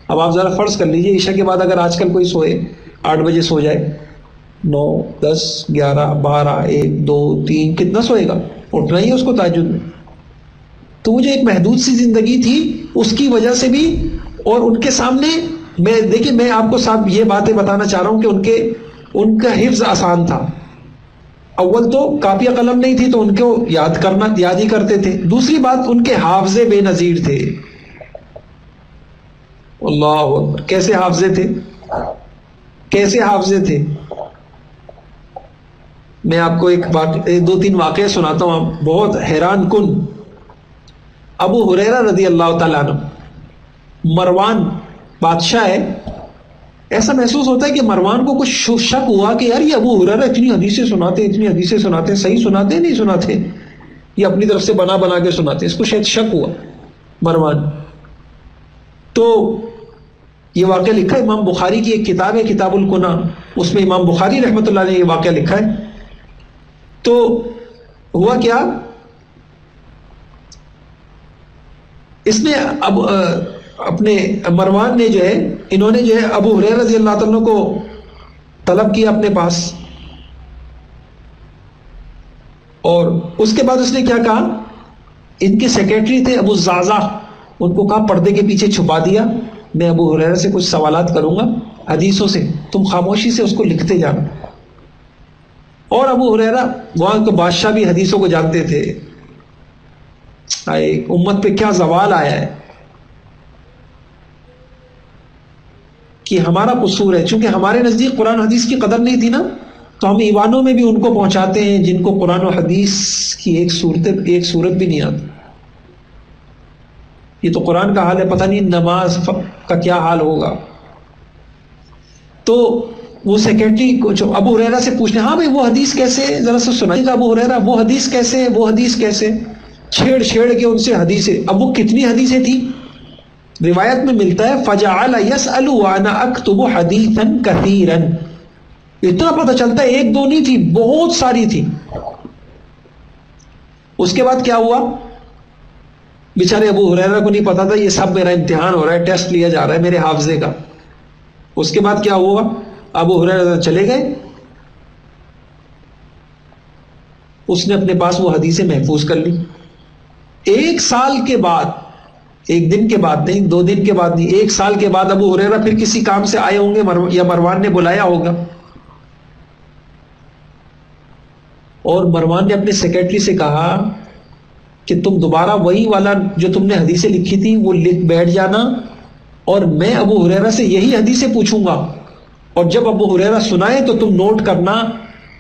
اب آپ ذرا فرض کر لیجئے عشاء کے بعد اگر آج کل کوئی سوئے 8 بجے سو جائے، 9 10 11 12 1 2 3 کتنا سوئے گا؟ اٹھنا ہی ہے اس کو تہجد میں. تو وہ جو ایک محدود سی زندگی تھی اس کی وجہ سے بھی، اور ان کے سامنے دیکھیں میں آپ کو صاحب یہ باتیں بتانا چاہ رہا ہوں کہ ان کا حفظ آسان تھا. اول تو کاپی قلم نہیں تھی تو ان کو یاد ہی کرتے تھے. دوسری بات ان کے حافظے بے نظیر تھے. اللہ اکبر، کیسے حافظے تھے، کیسے حافظے تھے. میں آپ کو ایک 2-3 واقعے سناتا ہوں بہت حیران کن. ابو ہریرہ رضی اللہ تعالیٰ عنہ، مروان بادشاہ ہے. ایسا محسوس ہوتا ہے کہ مروان کو کچھ شک ہوا کہ یار یہ ابو ہریرہ اتنی حدیثیں سناتے، صحیح سناتے نہیں سناتے، یہ اپنی طرف سے بنا کے سناتے. اس کو شاید شک ہوا مروان. تو یہ واقعہ لکھا ہے امام بخاری کی ایک کتاب ہے کتاب الکنہ، اس میں امام بخاری رحمۃ اللہ نے یہ واقعہ لکھا ہے. تو ہوا کیا، اس نے اب اپنے مروان نے جو ہے، انہوں نے جو ہے ابو ہریرہ رضی اللہ عنہ کو طلب کیا اپنے پاس، اور اس کے بعد اس نے کیا کہا، ان کے سیکرٹری تھے ابو زعزع، ان کو کہا پردے کے پیچھے چھپا دیا، میں ابو ہریرہ سے کچھ سوالات کروں گا حدیثوں سے، تم خاموشی سے اس کو لکھتے جانا. اور ابو ہریرہ وہاں کے بادشاہ بھی حدیثوں کو جانتے تھے. امت پہ کیا زوال آیا ہے کہ ہمارا قصور ہے. چونکہ ہمارے نزدیک قرآن حدیث کی قدر نہیں تھی نا، تو ہم ایوانوں میں بھی ان کو پہنچاتے ہیں جن کو قرآن و حدیث کی ایک صورت بھی نہیں آتی. یہ تو قرآن کا حال ہے، پتہ نہیں نماز کا کیا حال ہوگا. تو وہ سیکرٹری کو جو ابو ہریرہ سے پوچھنے، ہاں بھائی وہ حدیث کیسے، ذرا سا سنائیے گا ابو ہریرہ، وہ حدیث کیسے، وہ حدیث کیسے، چھیڑ کے ان سے حدیثیں. اب وہ کتنی حدیثیں تھیں، روایت میں ملتا ہے فجعل يسأل وانا اكتب حديثا كثيرا. اتنا پتہ چلتا ہے 1 2 نہیں تھی، بہت ساری تھی. اس کے بعد کیا ہوا، بیچارے ابو ہریرہ کو نہیں پتا تھا یہ سب میرا امتحان ہو رہا ہے، ٹیسٹ لیا جا رہا ہے میرے حافظے کا. اس کے بعد کیا ہوا، ابو ہریرہ چلے گئے، اس نے اپنے پاس وہ حدیثیں محفوظ کر لی. 1 سال کے بعد، 1 دن کے بعد نہیں، 2 دن کے بعد نہیں، 1 سال کے بعد ابو ہریرہ پھر کسی کام سے آئے ہوں گے، یا مروان نے بلایا ہوگا، اور مروان نے اپنے سیکرٹری سے کہا کہ تم دوبارہ وہی والا جو تم نے حدیثیں لکھی تھی وہ لکھ بیٹھ جانا، اور میں ابو ہریرہ سے یہی حدیثیں پوچھوں گا، اور جب ابو ہریرہ سنائے تو تم نوٹ کرنا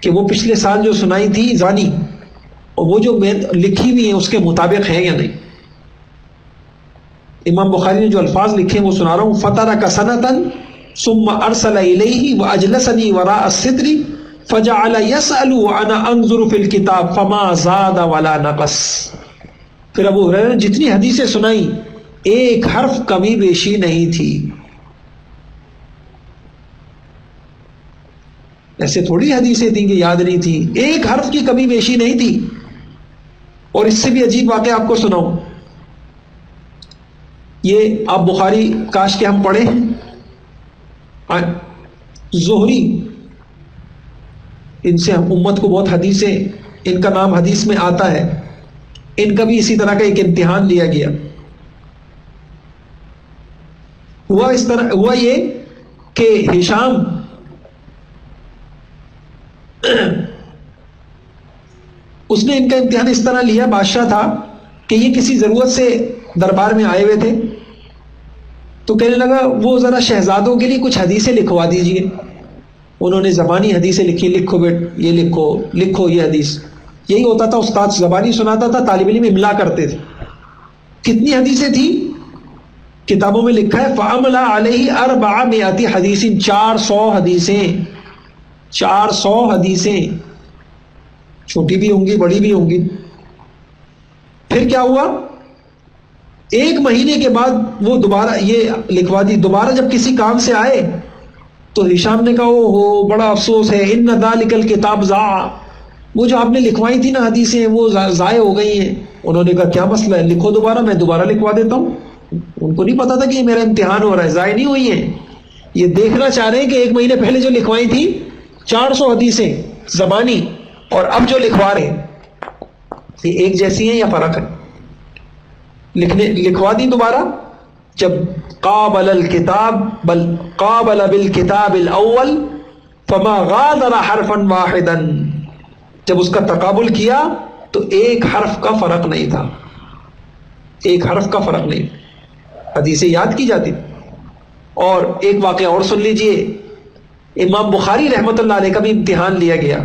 کہ وہ پچھلے سال جو سنائی تھی زانی، اور وہ جو میں لکھی ہوئی ہیں اس کے مطابق ہے یا نہیں. امام بخاری نے جو الفاظ لکھے وہ سنا رہا ہوں. فَتَرَكَ سَنَةً ثُمَّ أَرْسَلَ إِلَيْهِ وَأَجْلَسَنِي وَرَاءَ السِّتْرِ فَجَعَلَ يَسْأَلُ وَأَنَا أَنظُرُ فِي الْكِتَابِ فَمَا زَادَ وَلَا نَقَصَ. پھر ابو ہریرہ نے جتنی حدیثیں سنائی 1 حرف کمی بیشی نہیں تھی. ایسے تھوڑی حدیثیں تھیں کہ یاد نہیں تھی، 1 حرف کی کمی بیشی نہیں تھی. اور اس سے بھی عجیب واقعہ آپ کو سناؤں. یہ آپ بخاری کاش کے ہم پڑھے ہیں، زہری، ان سے امت کو بہت حدیثیں، ان کا نام حدیث میں آتا ہے. ان کا بھی اسی طرح کا ایک امتحان لیا گیا. ہوا اس طرح، ہوا یہ کہ ہشام اس نے ان کا امتحان اس طرح لیا، بادشاہ تھا کہ یہ کسی ضرورت سے دربار میں آئے ہوئے تھے، تو کہنے لگا وہ ذرا شہزادوں کے لیے کچھ حدیثیں لکھوا دیجئے. انہوں نے زبانی حدیثیں لکھی، لکھو بیٹ یہ لکھو یہ حدیث. یہی ہوتا تھا، استاد زبانی سناتا تھا، طالب علم املا کرتے تھے. کتنی حدیثیں تھیں، کتابوں میں لکھا ہے فَعَمْلَ عَلَيْهِ 400 حدیث، 400 حدیثیں، 400 حدیثیں، چھوٹی بھی ہوں گی بڑی بھی ہوں گی. پھر کیا ہوا، ایک مہینے کے بعد وہ دوبارہ یہ لکھوا دی. دوبارہ جب کسی کام سے آئے تو ہشام نے کہا او ہو بڑا افسوس ہے، ان ذالک الکتاب ضاع، وہ جو آپ نے لکھوائی تھی نا حدیثیں وہ ضائع ہو گئی ہیں. انہوں نے کہا کیا مسئلہ ہے، لکھو دوبارہ، میں دوبارہ لکھوا دیتا ہوں. ان کو نہیں پتا تھا کہ یہ میرا امتحان ہو رہا ہے، ضائع نہیں ہوئی ہیں. یہ دیکھنا چاہ رہے ہیں کہ ایک مہینے پہلے جو لکھوائی تھی 400 حدیثیں زبانی، اور اب جو لکھوا رہے ہیں یہ ایک جیسی ہیں یا فرق ہے. لکھوا دی دوبارہ. جب قابل الکتاب بل قابل بالکتاب الاول فما غادر حرفا واحدا، جب اس کا تقابل کیا تو ایک حرف کا فرق نہیں تھا، ایک حرف کا فرق نہیں. حدیثیں یاد کی جاتی. اور ایک واقعہ اور سن لیجئے، امام بخاری رحمۃ اللہ علیہ کا بھی امتحان لیا گیا.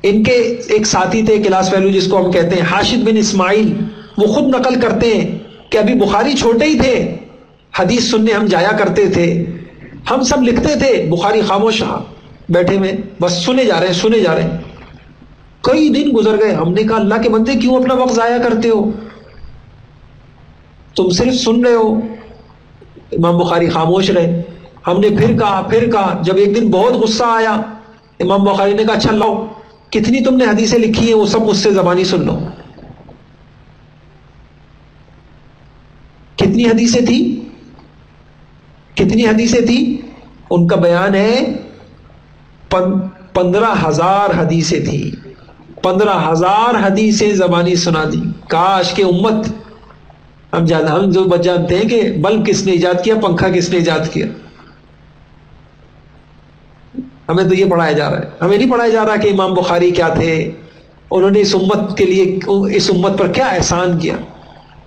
ان کے ایک ساتھی تھے کلاس فیلو جس کو ہم کہتے ہیں حاشد بن اسماعیل، وہ خود نقل کرتے ہیں کہ ابھی بخاری چھوٹے ہی تھے، حدیث سننے ہم جایا کرتے تھے، ہم سب لکھتے تھے، بخاری خاموش رہا بیٹھے میں بس سنے جا رہے ہیں سنے جا رہے ہیں. کئی دن گزر گئے. ہم نے کہا اللہ کے بندے کیوں اپنا وقت ضائع کرتے ہو، تم صرف سن رہے ہو. امام بخاری خاموش رہے. ہم نے پھر کہا. جب ایک دن بہت غصہ آیا امام بخاری نے کہا اچھا لاؤ کتنی تم نے حدیثیں لکھی ہیں وہ سب مجھ سے زبانی سن لو. کتنی حدیثیں تھی؟ ان کا بیان ہے 15,000 حدیثیں تھی. 15,000 حدیثیں زبانی سنا دی. کاش کہ امت ہم جو جانتے ہیں کہ بلب کس نے ایجاد کیا، پنکھا کس نے ایجاد کیا. ہمیں تو یہ پڑھایا جا رہا ہے، ہمیں نہیں پڑھایا جا رہا کہ امام بخاری کیا تھے، انہوں نے اس امت کے لیے اس امت پر کیا احسان کیا.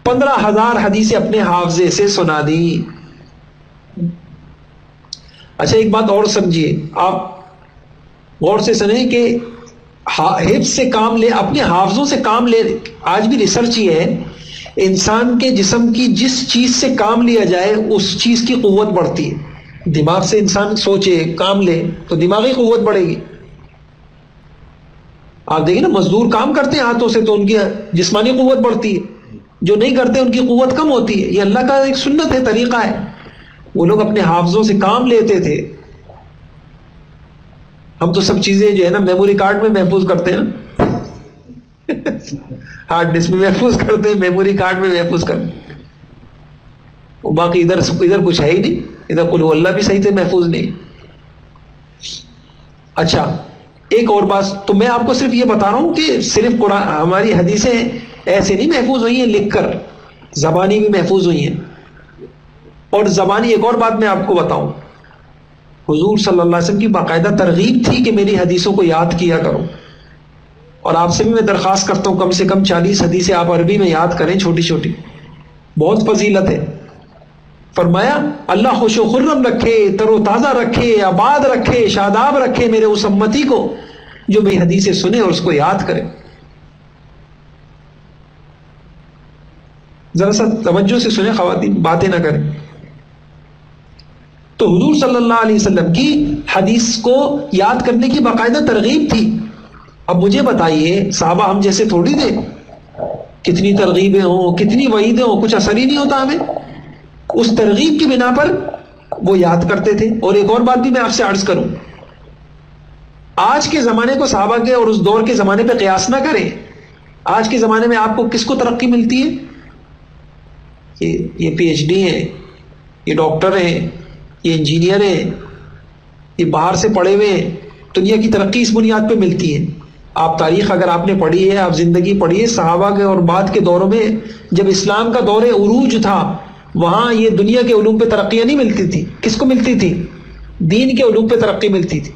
15,000 حدیثیں اپنے حافظے سے سنا دی. اچھا ایک بات اور سمجھیے، آپ غور سے سنیں کہ حفظ سے کام لے، اپنے حافظوں سے کام لے. آج بھی ریسرچ یہ ہے انسان کے جسم کی جس چیز سے کام لیا جائے اس چیز کی قوت بڑھتی ہے. دماغ سے انسان سوچے کام لے تو دماغی قوت بڑھے گی. آپ دیکھیں نا مزدور کام کرتے ہیں ہاتھوں سے تو ان کی جسمانی قوت بڑھتی ہے، جو نہیں کرتے ان کی قوت کم ہوتی ہے. یہ اللہ کا ایک سنت ہے، طریقہ ہے. وہ لوگ اپنے حافظوں سے کام لیتے تھے. ہم تو سب چیزیں جو ہے نا میموری کارڈ میں محفوظ کرتے ہیں نا ہارڈ ڈسک میں محفوظ کرتے ہیں، میموری کارڈ میں محفوظ کرتے ہیں. باقی ادھر کچھ ہے ہی نہیں. ادھر قل هو اللہ بھی صحیح سے محفوظ نہیں. اچھا ایک اور بات، تو میں آپ کو صرف یہ بتا رہا ہوں کہ صرف قرآن، ہماری حدیثیں ایسے نہیں محفوظ ہوئی ہیں لکھ کر، زبانی بھی محفوظ ہوئی ہیں. اور زبانی ایک اور بات میں آپ کو بتاؤں، حضور صلی اللہ علیہ وسلم کی باقاعدہ ترغیب تھی کہ میری حدیثوں کو یاد کیا کرو. اور آپ سے بھی میں درخواست کرتا ہوں کم سے کم 40 حدیثیں آپ عربی میں یاد کریں، چھوٹی چھوٹی، بہت فضیلت ہے. فرمایا اللہ خوش و خرم رکھے، تر و تازہ رکھے، آباد رکھے، شاداب رکھے میرے اس امتی کو جو میری حدیثیں سنے اور اس کو یاد کرے. ذرا سا توجہ سے سنیں خواتین، باتیں نہ کریں. تو حضور صلی اللہ علیہ وسلم کی حدیث کو یاد کرنے کی باقاعدہ ترغیب تھی. اب مجھے بتائیے صحابہ ہم جیسے تھوڑی تھے، کتنی ترغیبیں ہوں، کتنی وعیدیں ہوں، کچھ اثر ہی نہیں ہوتا ہمیں. اس ترغیب کی بنا پر وہ یاد کرتے تھے. اور ایک اور بات بھی میں آپ سے عرض کروں، آج کے زمانے کو صحابہ کے اور اس دور کے زمانے پہ قیاس نہ کریں. آج کے زمانے میں آپ کو کس کو ترقی ملتی ہے؟ یہ پی ایچ ڈی ہیں، یہ ڈاکٹر ہیں، یہ انجینئر ہیں، یہ باہر سے پڑھے ہوئے ہیں. دنیا کی ترقی اس بنیاد پہ ملتی ہے. آپ تاریخ اگر آپ نے پڑھی ہے، آپ زندگی پڑھی ہے، صحابہ کے اور بعد کے دوروں میں جب اسلام کا دور عروج تھا وہاں یہ دنیا کے علوم پہ ترقیاں نہیں ملتی تھی. کس کو ملتی تھی؟ دین کے علوم پہ ترقی ملتی تھی.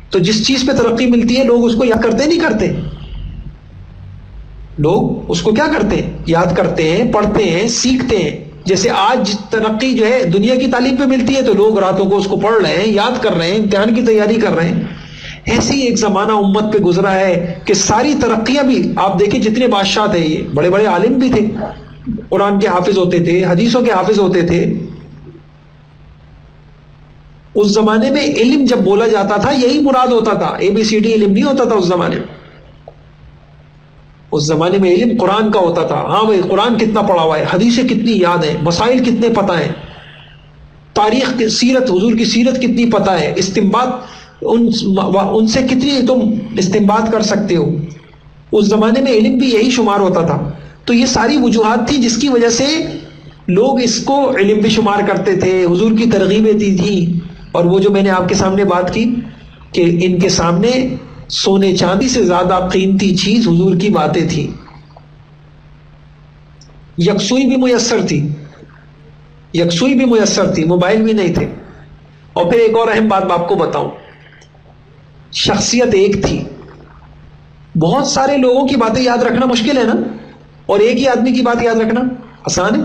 تو جس چیز پہ ترقی ملتی ہے لوگ اس کو یاد کرتے نہیں کرتے، لوگ اس کو کیا کرتے ہیں؟ یاد کرتے ہیں، پڑھتے ہیں، سیکھتے ہیں. جیسے آج ترقی جو ہے دنیا کی تعلیم پہ ملتی ہے تو لوگ راتوں کو اس کو پڑھ رہے ہیں، یاد کر رہے ہیں، امتحان کی تیاری کر رہے ہیں. ایسی ایک زمانہ امت پہ گزرا ہے کہ ساری ترقیاں بھی آپ دیکھیں، جتنے بادشاہ تھے یہ بڑے بڑے عالم بھی تھے، قرآن کے حافظ ہوتے تھے، حدیثوں کے حافظ ہوتے تھے. اس زمانے میں علم جب بولا جاتا تھا یہی مراد ہوتا تھا، ABCD علم نہیں ہوتا تھا اس زمانے میں. اس زمانے میں علم قرآن کا ہوتا تھا. ہاں بھائی قرآن کتنا پڑھا ہوا ہے, حدیثیں کتنی یاد ہیں, مسائل کتنے پتہ ہیں, تاریخ کی سیرت, حضور کی سیرت کتنی پتہ ہے, استنباط ان سے کتنی تم استنباط کر سکتے ہو. اس زمانے میں علم بھی یہی شمار ہوتا تھا. تو یہ ساری وجوہات تھی جس کی وجہ سے لوگ اس کو علم بھی شمار کرتے تھے, حضور کی ترغیبیں دی تھی. اور وہ جو میں نے آپ کے سامنے بات کی کہ ان کے سامنے سونے چاندی سے زیادہ قیمتی چیز حضور کی باتیں تھی. یکسوئی بھی میسر تھی, یکسوئی بھی میسر تھی, موبائل بھی نہیں تھے. اور پھر ایک اور اہم بات آپ کو بتاؤں, شخصیت ایک تھی. بہت سارے لوگوں کی باتیں یاد رکھنا مشکل ہے نا, اور ایک ہی آدمی کی بات یاد رکھنا آسان ہے.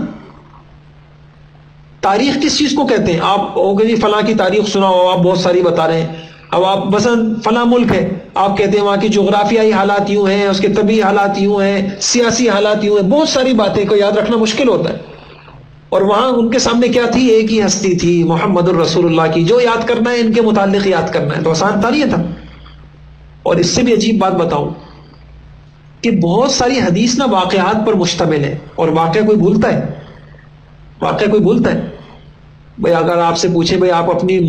تاریخ کس چیز کو کہتے ہیں؟ آپ ہوگے جی فلاں کی تاریخ سنا ہو, آپ بہت ساری بتا رہے ہیں. اب آپ مثلا فلاں ملک ہے, آپ کہتے ہیں وہاں کی جغرافیائی حالات یوں ہیں, اس کے طبعی حالات یوں ہیں, سیاسی حالات یوں ہیں. بہت ساری باتیں کو یاد رکھنا مشکل ہوتا ہے. اور وہاں ان کے سامنے کیا تھی؟ ایک ہی ہستی تھی, محمد الرسول اللہ کی. جو یاد کرنا ہے ان کے متعلق یاد کرنا ہے, تو آسان تھا نہیں تھا. اور اس سے بھی عجیب بات بتاؤں کہ بہت ساری حدیث نہ واقعات پر مشتمل ہے, اور واقعہ کوئی بھولتا ہے؟ واقعہ کوئی بھولتا ہے؟ بھائی اگر آپ سے پوچھے بھائی آپ اپنی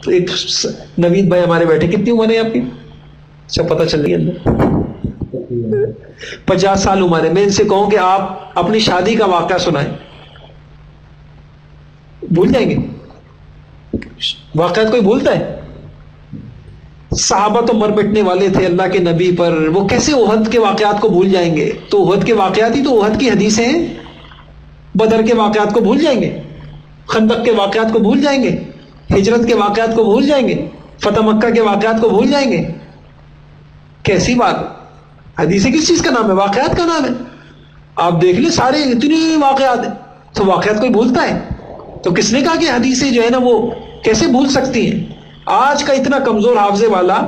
ایک نوید بھائی ہمارے بیٹھے, کتنی عمر ہے آپ کی؟ اچھا پتہ چل رہی ہے 50 سال عمر ہے. میں ان سے کہوں کہ آپ اپنی شادی کا واقعہ سنائیں, بھول جائیں گے؟ واقعات کوئی بھولتا ہے؟ صحابہ تو مر مٹنے والے تھے اللہ کے نبی پر, وہ کیسے احد کے واقعات کو بھول جائیں گے؟ تو احد کے واقعات ہی تو احد کی حدیثیں ہیں. بدر کے واقعات کو بھول جائیں گے؟ خندق کے واقعات کو بھول جائیں گے؟ ہجرت کے واقعات کو بھول جائیں گے؟ فتح مکہ کے واقعات کو بھول جائیں گے؟ کیسی بات؟ حدیثیں کس چیز کا نام ہے؟ واقعات کا نام ہے. آپ دیکھ لیں سارے اتنی واقعات ہیں, تو واقعات کوئی بھولتا ہے؟ تو کس نے کہا کہ حدیثیں جو ہے نا وہ کیسے بھول سکتی ہیں؟ آج کا اتنا کمزور حافظے والا,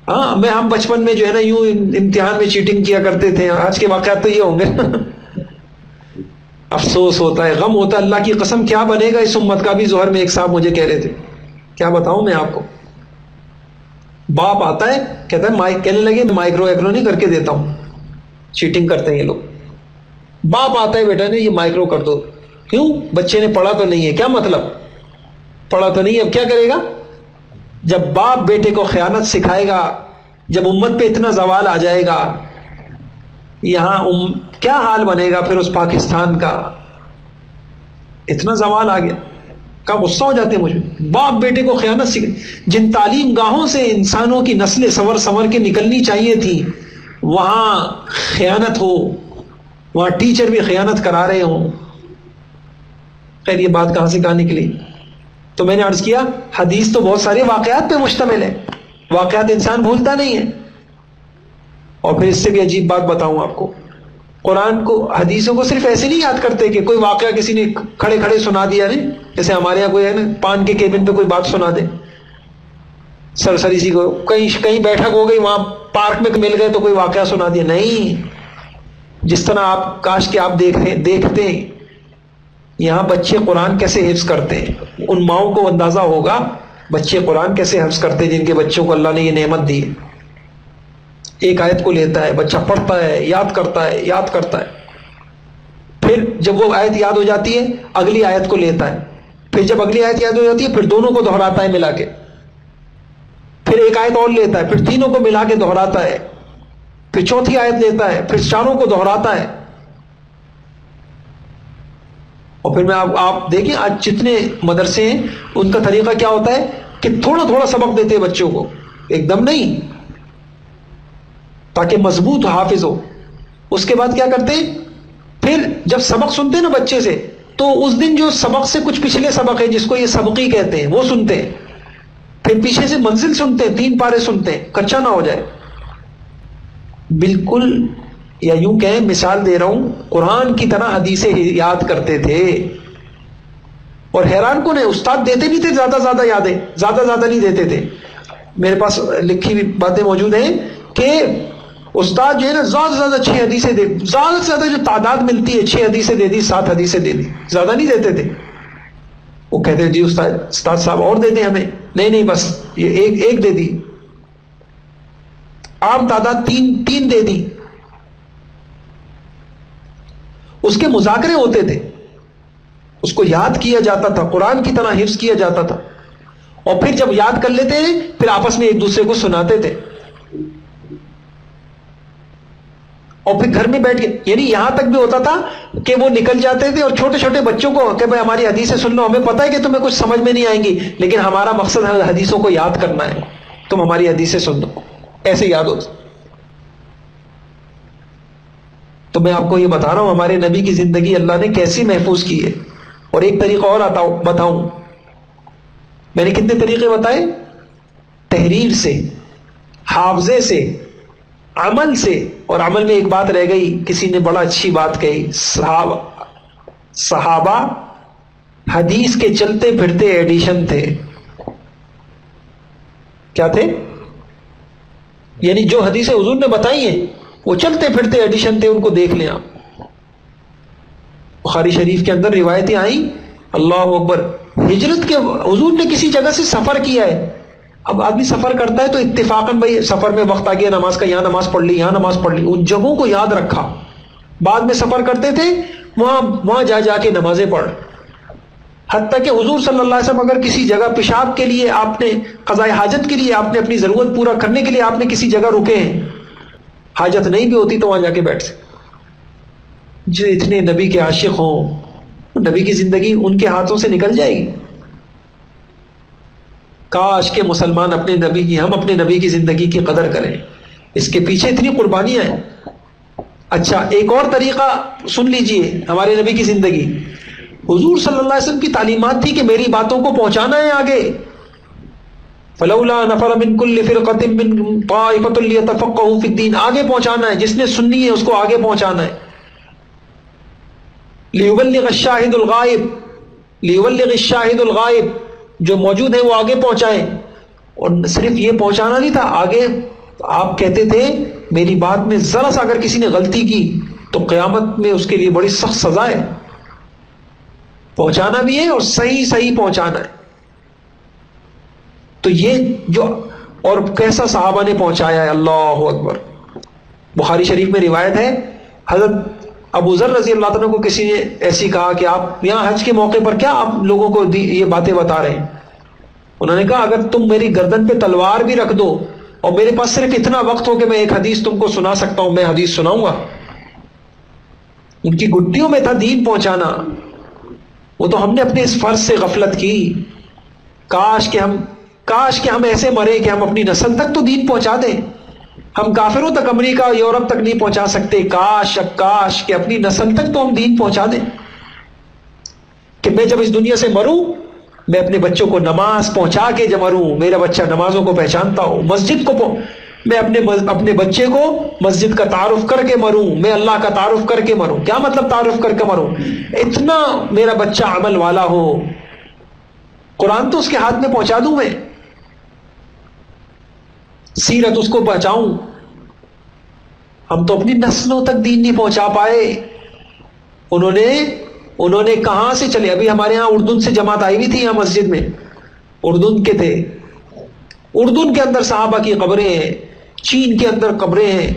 ہاں ہم بچپن میں جو ہے نا یوں امتحان میں چیٹنگ کیا کرتے تھے, آج کے واقعات تو یہ ہوں گے. افسوس ہوتا ہے, غم ہوتا ہے. اللہ کی قسم کیا بنے گا اس امت کا بھی. ظہر میں ایک صاحب مجھے کہہ رہے تھے, کیا بتاؤں میں آپ کو, باپ آتا ہے کہتا ہے, کہنے لگے مائکرو ایکرو نہیں کر کے دیتا ہوں. چیٹنگ کرتے ہیں یہ لوگ. باپ آتا ہے بیٹا نے یہ مائکرو کر دو. کیوں؟ بچے نے پڑھا تو نہیں ہے. کیا مطلب پڑھا تو نہیں ہے؟ اب کیا کرے گا؟ جب باپ بیٹے کو خیانت سکھائے گا, جب امت پہ اتنا زوال آ جائے گا, یہاں کیا حال بنے گا پھر اس پاکستان کا؟ اتنا زوال آ گیا, کا غصہ ہو جاتے ہیں مجھے. باپ بیٹے کو خیانت سکھائے. جن تعلیم گاہوں سے انسانوں کی نسلیں سنور کے نکلنی چاہیے تھی, وہاں خیانت ہو, وہاں ٹیچر بھی خیانت کرا رہے ہوں. خیر یہ بات کہاں سے کہاں نکلی؟ تو میں نے عرض کیا حدیث تو بہت سارے واقعات پہ مشتمل ہے, واقعات انسان بھولتا نہیں ہے. اور پھر اس سے بھی عجیب بات بتاؤں آپ کو, قرآن کو حدیثوں کو صرف ایسے نہیں یاد کرتے کہ کوئی واقعہ کسی نے کھڑے کھڑے سنا دیا, نہیں جیسے ہمارے یہاں کوئی ہے نا پان کے کیبن پہ کوئی بات سنا دے سرسری سی کو, کہیں بیٹھک ہو گئی وہاں پارک میں مل گئے تو کوئی واقعہ سنا دیا. نہیں, جس طرح آپ کاش کہ آپ دیکھتے ہیں یہاں بچے قرآن کیسے حفظ کرتے ہیں. ان ماؤں کو اندازہ ہوگا بچے قرآن کیسے حفظ کرتے ہیں جن کے بچوں کو اللہ نے یہ نعمت دی. ایک آیت کو لیتا ہے بچہ, پڑھتا ہے, یاد کرتا ہے, پھر جب وہ آیت یاد ہو جاتی ہے اگلی آیت کو لیتا ہے, پھر جب اگلی آیت یاد ہو جاتی ہے پھر دونوں کو دہراتا ہے ملا کے, پھر ایک آیت اور لیتا ہے, پھر تینوں کو ملا کے دہراتا ہے, پھر چوتھی آیت لیتا ہے, پھر چاروں کو دہراتا ہے. اور پھر میں آپ دیکھیں آج جتنے مدرسے ہیں ان کا طریقہ کیا ہوتا ہے کہ تھوڑا تھوڑا سبق دیتے ہیں بچوں کو, ایک دم نہیں, تاکہ مضبوط حافظ ہو. اس کے بعد کیا کرتے ہیں, پھر جب سبق سنتے ہیں نا بچے سے, تو اس دن جو سبق سے کچھ پچھلے سبق ہے جس کو یہ سبقی کہتے ہیں وہ سنتے ہیں, پھر پیچھے سے منزل سنتے ہیں, 3 پارے سنتے ہیں, کچا نہ ہو جائے. بالکل, یا یوں کہیں مثال دے رہا ہوں, قرآن کی طرح حدیثیں یاد کرتے تھے. اور حیران کون ہے, استاد دیتے بھی تھے زیادہ یادیں, زیادہ نہیں دیتے تھے. میرے پاس لکھی ہوئی باتیں موجود ہیں کہ استاد جو ہے نا زیادہ سے زیادہ 6 حدیثیں دے, زیادہ سے زیادہ جو تعداد ملتی ہے 6 حدیثیں دے دی, 7 حدیثیں دے دی, زیادہ نہیں دیتے تھے. وہ کہتے ہیں جی استاد صاحب اور دے دیں ہمیں. نہیں بس یہ ایک دے دی. عام تعداد 3 دے دی. اس کے مذاکرے ہوتے تھے، اس کو یاد کیا جاتا تھا، قرآن کی طرح حفظ کیا جاتا تھا، اور پھر جب یاد کر لیتے ہیں پھر آپس میں ایک دوسرے کو سناتے تھے، اور پھر گھر میں بیٹھ کے، یعنی یہاں تک بھی ہوتا تھا کہ وہ نکل جاتے تھے اور چھوٹے چھوٹے بچوں کو کہ بھائی ہماری حدیثیں سن لو، ہمیں پتہ ہے کہ تمہیں کچھ سمجھ میں نہیں آئیں گی لیکن ہمارا مقصد ہے حدیثوں کو یاد کرنا ہے، تم ہماری حدیثیں سن لو، ایسے یاد ہوتا۔ تو میں آپ کو یہ بتا رہا ہوں ہمارے نبی کی زندگی اللہ نے کیسی محفوظ کی ہے۔ اور ایک طریقہ اور بتاؤں، میں نے کتنے طریقے بتائے؟ تحریر سے، حافظے سے، عمل سے، اور عمل میں ایک بات رہ گئی، کسی نے بڑا اچھی بات کہی، صحابہ حدیث کے چلتے پھرتے ایڈیشن تھے۔ کیا تھے؟ یعنی جو حدیثیں حضور نے بتائی ہیں وہ چلتے پھرتے ایڈیشن تھے، ان کو دیکھ لیں آپ۔ بخاری شریف کے اندر روایتیں آئیں، اللہ اکبر، ہجرت کے حضور نے کسی جگہ سے سفر کیا ہے۔ اب آدمی سفر کرتا ہے تو اتفاقاً بھائی سفر میں وقت آ گیا نماز کا، یہاں نماز پڑھ لی، یہاں نماز پڑھ لی، ان جگہوں کو یاد رکھا، بعد میں سفر کرتے تھے وہاں جا کے نمازیں پڑھ۔ حتیٰ کہ حضور صلی اللہ علیہ وسلم اگر کسی جگہ پیشاب کے لیے، آپ نے قضاء حاجت کے لیے، آپ نے اپنی ضرورت پورا کرنے کے لیے آپ نے کسی جگہ رکے ہیں، حاجت نہیں بھی ہوتی تو وہاں جا کے بیٹھ سکتے۔ جو اتنے نبی کے عاشق ہوں، نبی کی زندگی ان کے ہاتھوں سے نکل جائے گی؟ کاش کہ مسلمان اپنے نبی کی، ہم اپنے نبی کی زندگی کی قدر کریں، اس کے پیچھے اتنی قربانیاں ہیں۔ اچھا ایک اور طریقہ سن لیجئے ہمارے نبی کی زندگی۔ حضور صلی اللہ علیہ وسلم کی تعلیمات تھی کہ میری باتوں کو پہنچانا ہے آگے، فلولا نفر من کل فرقۃ من طائفۃ لیتفقہوا فی الدین، آگے پہنچانا ہے، جس نے سننی ہے اس کو آگے پہنچانا ہے۔ لیبلغ الشاہد الغائب، لیبلغ الشاہد الغائب، جو موجود ہے وہ آگے پہنچائیں۔ اور صرف یہ پہنچانا نہیں تھا، آگے آپ کہتے تھے میری بات میں ذرا سا اگر کسی نے غلطی کی تو قیامت میں اس کے لیے بڑی سخت سزا ہے۔ پہنچانا بھی ہے اور صحیح پہنچانا ہے۔ تو یہ جو، اور کیسا صحابہ نے پہنچایا ہے، اللہ اکبر۔ بخاری شریف میں روایت ہے، حضرت ابو ذر رضی اللہ عنہ کو کسی نے ایسی کہا کہ آپ یہاں حج کے موقع پر کیا آپ لوگوں کو یہ باتیں بتا رہے ہیں؟ انہوں نے کہا اگر تم میری گردن پہ تلوار بھی رکھ دو اور میرے پاس صرف اتنا وقت ہو کہ میں ایک حدیث تم کو سنا سکتا ہوں، میں حدیث سناؤں گا۔ ان کی گٹیوں میں تھا دین پہنچانا، وہ تو ہم نے اپنے اس فرض سے غفلت کی۔ کاش کہ ہم ایسے مرے کہ ہم اپنی نسل تک تو دین پہنچا دیں۔ ہم کافروں تک، امریکہ یورپ تک نہیں پہنچا سکتے، کاش کہ اپنی نسل تک تو ہم دین پہنچا دیں، کہ میں جب اس دنیا سے مروں میں اپنے بچوں کو نماز پہنچا کے جب مروں، میرا بچہ نمازوں کو پہچانتا ہو، مسجد کو میں اپنے بچے کو مسجد کا تعارف کر کے مروں، میں اللہ کا تعارف کر کے مروں۔ کیا مطلب تعارف کر کے مروں؟ اتنا میرا بچہ عمل والا ہو، قرآن تو اس کے ہاتھ میں پہنچا دوں، میں سیرت اس کو پہنچاؤں۔ ہم تو اپنی نسلوں تک دین نہیں پہنچا پائے۔ انہوں نے کہاں سے چلے؟ ابھی ہمارے ہاں اردن سے جماعت آئی ہوئی تھی یہاں مسجد میں، اردن کے تھے، اردن کے اندر صحابہ کی قبریں ہیں، چین کے اندر قبریں ہیں،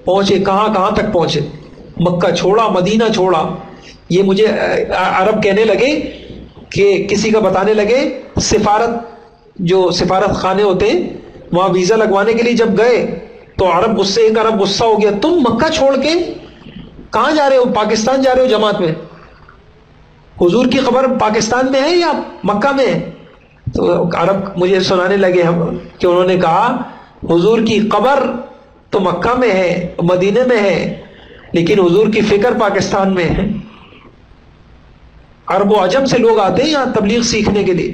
پہنچے کہاں تک پہنچے، مکہ چھوڑا، مدینہ چھوڑا۔ یہ مجھے عرب کہنے لگے کہ کسی کا بتانے لگے، سفارت خانے ہوتے ہیں وہاں ویزا لگوانے کے لیے جب گئے تو ایک عرب غصہ ہو گیا، تم مکہ چھوڑ کے کہاں جا رہے ہو؟ پاکستان جا رہے ہو جماعت میں؟ حضور کی قبر پاکستان میں ہے یا مکہ میں ہے؟ تو عرب مجھے سنانے لگے کہ انہوں نے کہا حضور کی قبر تو مکہ میں ہے، مدینے میں ہے، لیکن حضور کی فکر پاکستان میں ہے۔ عرب و عجم سے لوگ آتے ہیں یہاں تبلیغ سیکھنے کے لیے،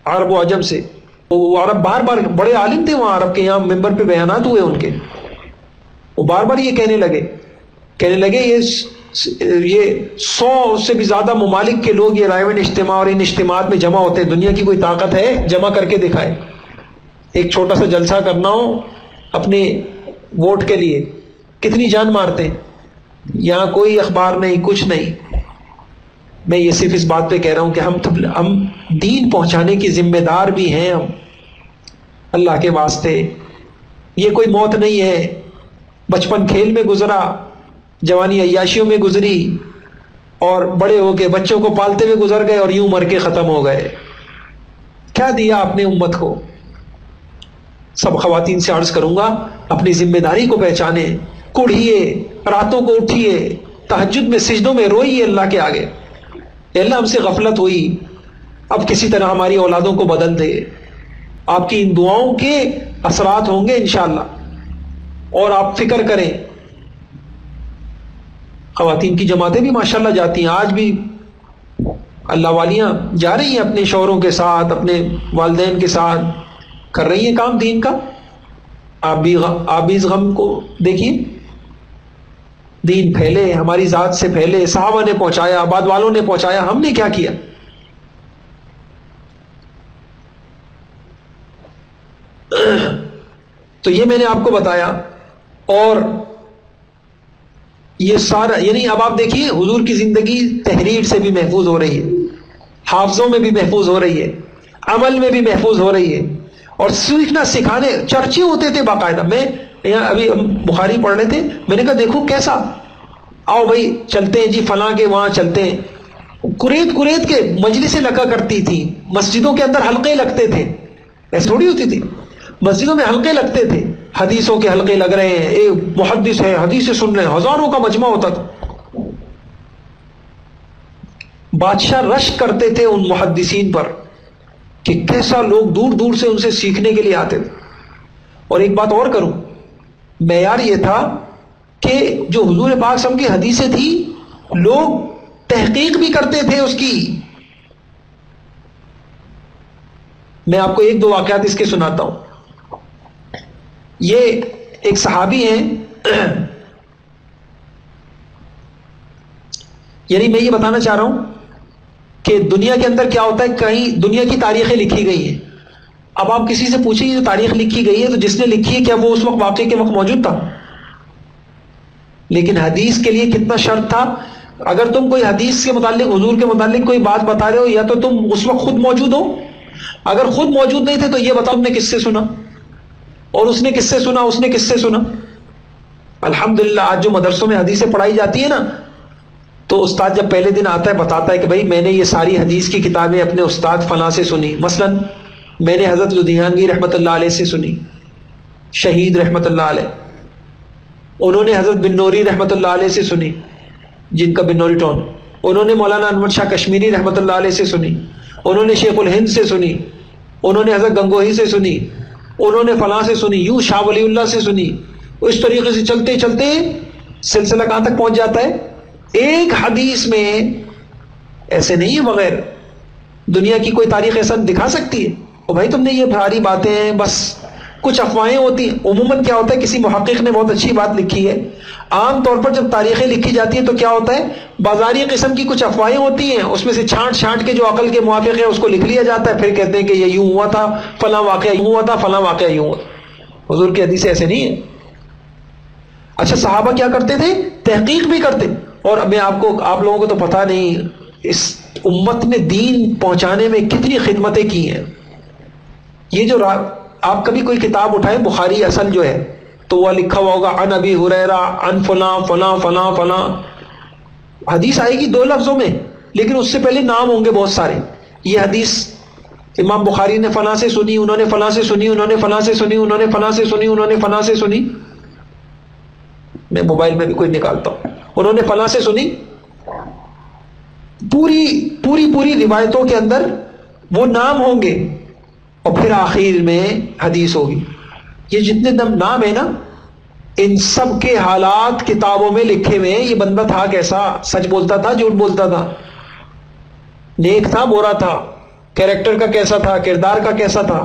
عرب و عجم سے۔ وہ عرب بار بار، بڑے عالم تھے وہاں عرب کے، یہاں ممبر پہ بیانات ہوئے ان کے، وہ بار بار یہ کہنے لگے یہ 100 سے بھی زیادہ ممالک کے لوگ یہ رائے اجتماع اور ان اجتماعات میں جمع ہوتے ہیں، دنیا کی کوئی طاقت ہے جمع کر کے دکھائے؟ ایک چھوٹا سا جلسہ کرنا ہو اپنے ووٹ کے لیے کتنی جان مارتے ہیں؟ یہاں کوئی اخبار نہیں، کچھ نہیں۔ میں یہ صرف اس بات پہ کہہ رہا ہوں کہ ہم دین پہنچانے کی ذمہ دار بھی ہیں۔ ہم اللہ کے واسطے یہ کوئی موت نہیں ہے، بچپن کھیل میں گزرا، جوانی عیاشیوں میں گزری، اور بڑے ہو کے بچوں کو پالتے ہوئے گزر گئے اور یوں مر کے ختم ہو گئے۔ کیا دیا آپ نے امت کو؟ سب خواتین سے عرض کروں گا، اپنی ذمہ داری کو پہچانیں، کوڑھیے، راتوں کو اٹھیے، تہجد میں سجدوں میں روئیے اللہ کے آگے، اے اللہ ہم سے غفلت ہوئی، اب کسی طرح ہماری اولادوں کو بدل دے۔ آپ کی ان دعاؤں کے اثرات ہوں گے انشاءاللہ، اور آپ فکر کریں۔ خواتین کی جماعتیں بھی ماشاءاللہ جاتی ہیں، آج بھی اللہ والیاں جا رہی ہیں اپنے شوہروں کے ساتھ، اپنے والدین کے ساتھ، کر رہی ہیں کام دین کا۔ آپ بھی اس غم کو دیکھیے، دین پھیلے، ہماری ذات سے پھیلے، صحابہ نے پہنچایا، بعد والوں نے پہنچایا، ہم نے کیا کیا؟ تو یہ میں نے آپ کو بتایا، اور یہ سارا یعنی اب آپ دیکھیے حضور کی زندگی تحریر سے بھی محفوظ ہو رہی ہے، حافظوں میں بھی محفوظ ہو رہی ہے، عمل میں بھی محفوظ ہو رہی ہے، اور سیکھنا سکھانے چرچے ہوتے تھے باقاعدہ۔ میں یہاں ابھی بخاری پڑھ رہے تھے، میں نے کہا دیکھو کیسا، آؤ بھائی چلتے ہیں جی فلاں کے وہاں چلتے ہیں، کریت کریت کے مجلسیں لگا کرتی تھی، مسجدوں کے اندر حلقے لگتے تھے، ایسے تھوڑی ہوتی تھی، مسجدوں میں حلقے لگتے تھے، حدیثوں کے حلقے لگ رہے ہیں، ایک محدث ہے حدیثیں سن رہے ہیں، ہزاروں کا مجمع ہوتا تھا۔ بادشاہ رشک کرتے تھے ان محدثین پر کہ کیسا لوگ دور دور سے ان سے سیکھنے کے لیے آتے تھے۔ اور ایک بات اور کروں، معیار یہ تھا کہ جو حضور پاک صلی اللہ علیہ وسلم کی حدیثیں تھی لوگ تحقیق بھی کرتے تھے اس کی۔ میں آپ کو ایک دو واقعات اس کے سناتا ہوں۔ یہ ایک صحابی ہیں، یعنی میں یہ بتانا چاہ رہا ہوں کہ دنیا کے اندر کیا ہوتا ہے، کہیں دنیا کی تاریخیں لکھی گئی ہیں، اب آپ کسی سے پوچھیں جو تاریخ لکھی گئی ہے تو جس نے لکھی ہے کیا وہ اس وقت واقعے کے وقت موجود تھا؟ لیکن حدیث کے لیے کتنا شرط تھا، اگر تم کوئی حدیث کے متعلق حضور کے متعلق کوئی بات بتا رہے ہو یا تو تم اس وقت خود موجود ہو، اگر خود موجود نہیں تھے تو یہ بتاؤ تم نے کس سے سنا، اور اس نے کس سے سنا، اس نے کس سے سنا۔ الحمدللہ آج جو مدرسوں میں حدیثیں پڑھائی جاتی ہیں نا، تو استاد جب پہلے دن آتا ہے بتاتا ہے کہ بھائی میں نے یہ ساری حدیث کی کتابیں اپنے استاد فلاں سے سنی، مثلا میں نے حضرت لدھیانوی رحمۃ اللہ علیہ سے سنی، شہید رحمۃ اللہ علیہ، انہوں نے حضرت بن نوری رحمۃ اللہ علیہ سے سنی، جن کا بن نوری ٹون، انہوں نے مولانا انور شاہ کشمیری رحمۃ اللہ علیہ سے سنی، انہوں نے شیخ الہند سے سنی، انہوں نے حضرت گنگوہی سے سنی، انہوں نے فلاں سے سنی، یوں شاہ ولی اللہ سے سنی۔ اس طریقے سے چلتے چلتے سلسلہ کہاں تک پہنچ جاتا ہے؟ ایک حدیث میں ایسے نہیں ہے بغیر، دنیا کی کوئی تاریخ ایسا دکھا سکتی ہے؟ اور بھائی تم نے یہ ساری باتیں ہیں، بس کچھ افواہیں ہوتی ہیں۔ عموماً کیا ہوتا ہے، کسی محقق نے بہت اچھی بات لکھی ہے، عام طور پر جب تاریخیں لکھی جاتی ہیں تو کیا ہوتا ہے، بازاری قسم کی کچھ افواہیں ہوتی ہیں، اس میں سے چھانٹ چھانٹ کے جو عقل کے موافق ہے اس کو لکھ لیا جاتا ہے، پھر کہتے ہیں کہ یہ یوں ہوا تھا، فلاں واقعہ یوں ہوا تھا، فلاں واقعہ یوں ہوا۔ حضور کی حدیث ایسے نہیں ہے۔ اچھا صحابہ کیا کرتے تھے؟ تحقیق بھی کرتے۔ اور میں آپ لوگوں کو تو پتہ نہیں اس امت نے دین پہنچانے میں کتنی خدمتیں کی ہیں۔ یہ جو آپ کبھی کوئی کتاب اٹھائیں، بخاری اصل جو ہے تو وہ لکھا ہوا ہوگا عن ابی ہریرہ عن فلاں فلاں فلاں فلاں، حدیث آئے گی 2 لفظوں میں لیکن اس سے پہلے نام ہوں گے بہت سارے۔ یہ حدیث امام بخاری نے فلاں سے سنی، انہوں نے فلاں سے سنی، انہوں نے فلاں سے سنی، انہوں نے فلاں سے سنی، انہوں نے فلاں سے سنی۔ میں موبائل میں بھی کوئی نکالتا ہوں، انہوں نے فلاں سے سنی، پوری پوری پوری روایتوں کے اندر وہ نام ہوں گے، اور پھر آخر میں حدیث ہوگی۔ یہ جتنے نام ہیں نا، ان سب کے حالات کتابوں میں لکھے ہوئے ہیں۔ یہ بندہ تھا کیسا، سچ بولتا تھا، جھوٹ بولتا تھا، نیک تھا، برا تھا، کیریکٹر کا کیسا تھا، کردار کا کیسا تھا۔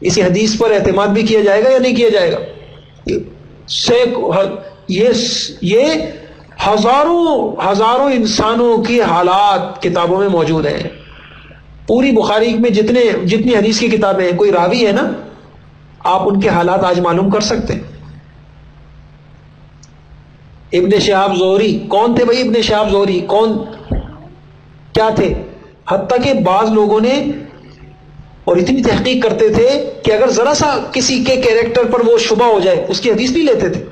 اسی حدیث پر اعتماد بھی کیا جائے گا یا نہیں کیا جائے گا؟ یہ ہزاروں انسانوں کی حالات کتابوں میں موجود ہیں۔ پوری بخاری میں جتنی حدیث کی کتابیں ہیں، کوئی راوی ہے نا، آپ ان کے حالات آج معلوم کر سکتے ہیں۔ ابن شہاب زہری کون تھے بھائی؟ ابن شہاب زہری کیا تھے؟ حتیٰ کہ بعض لوگوں نے اور اتنی تحقیق کرتے تھے کہ اگر ذرا سا کسی کے کیریکٹر پر وہ شبہ ہو جائے اس کی حدیث نہیں لیتے تھے.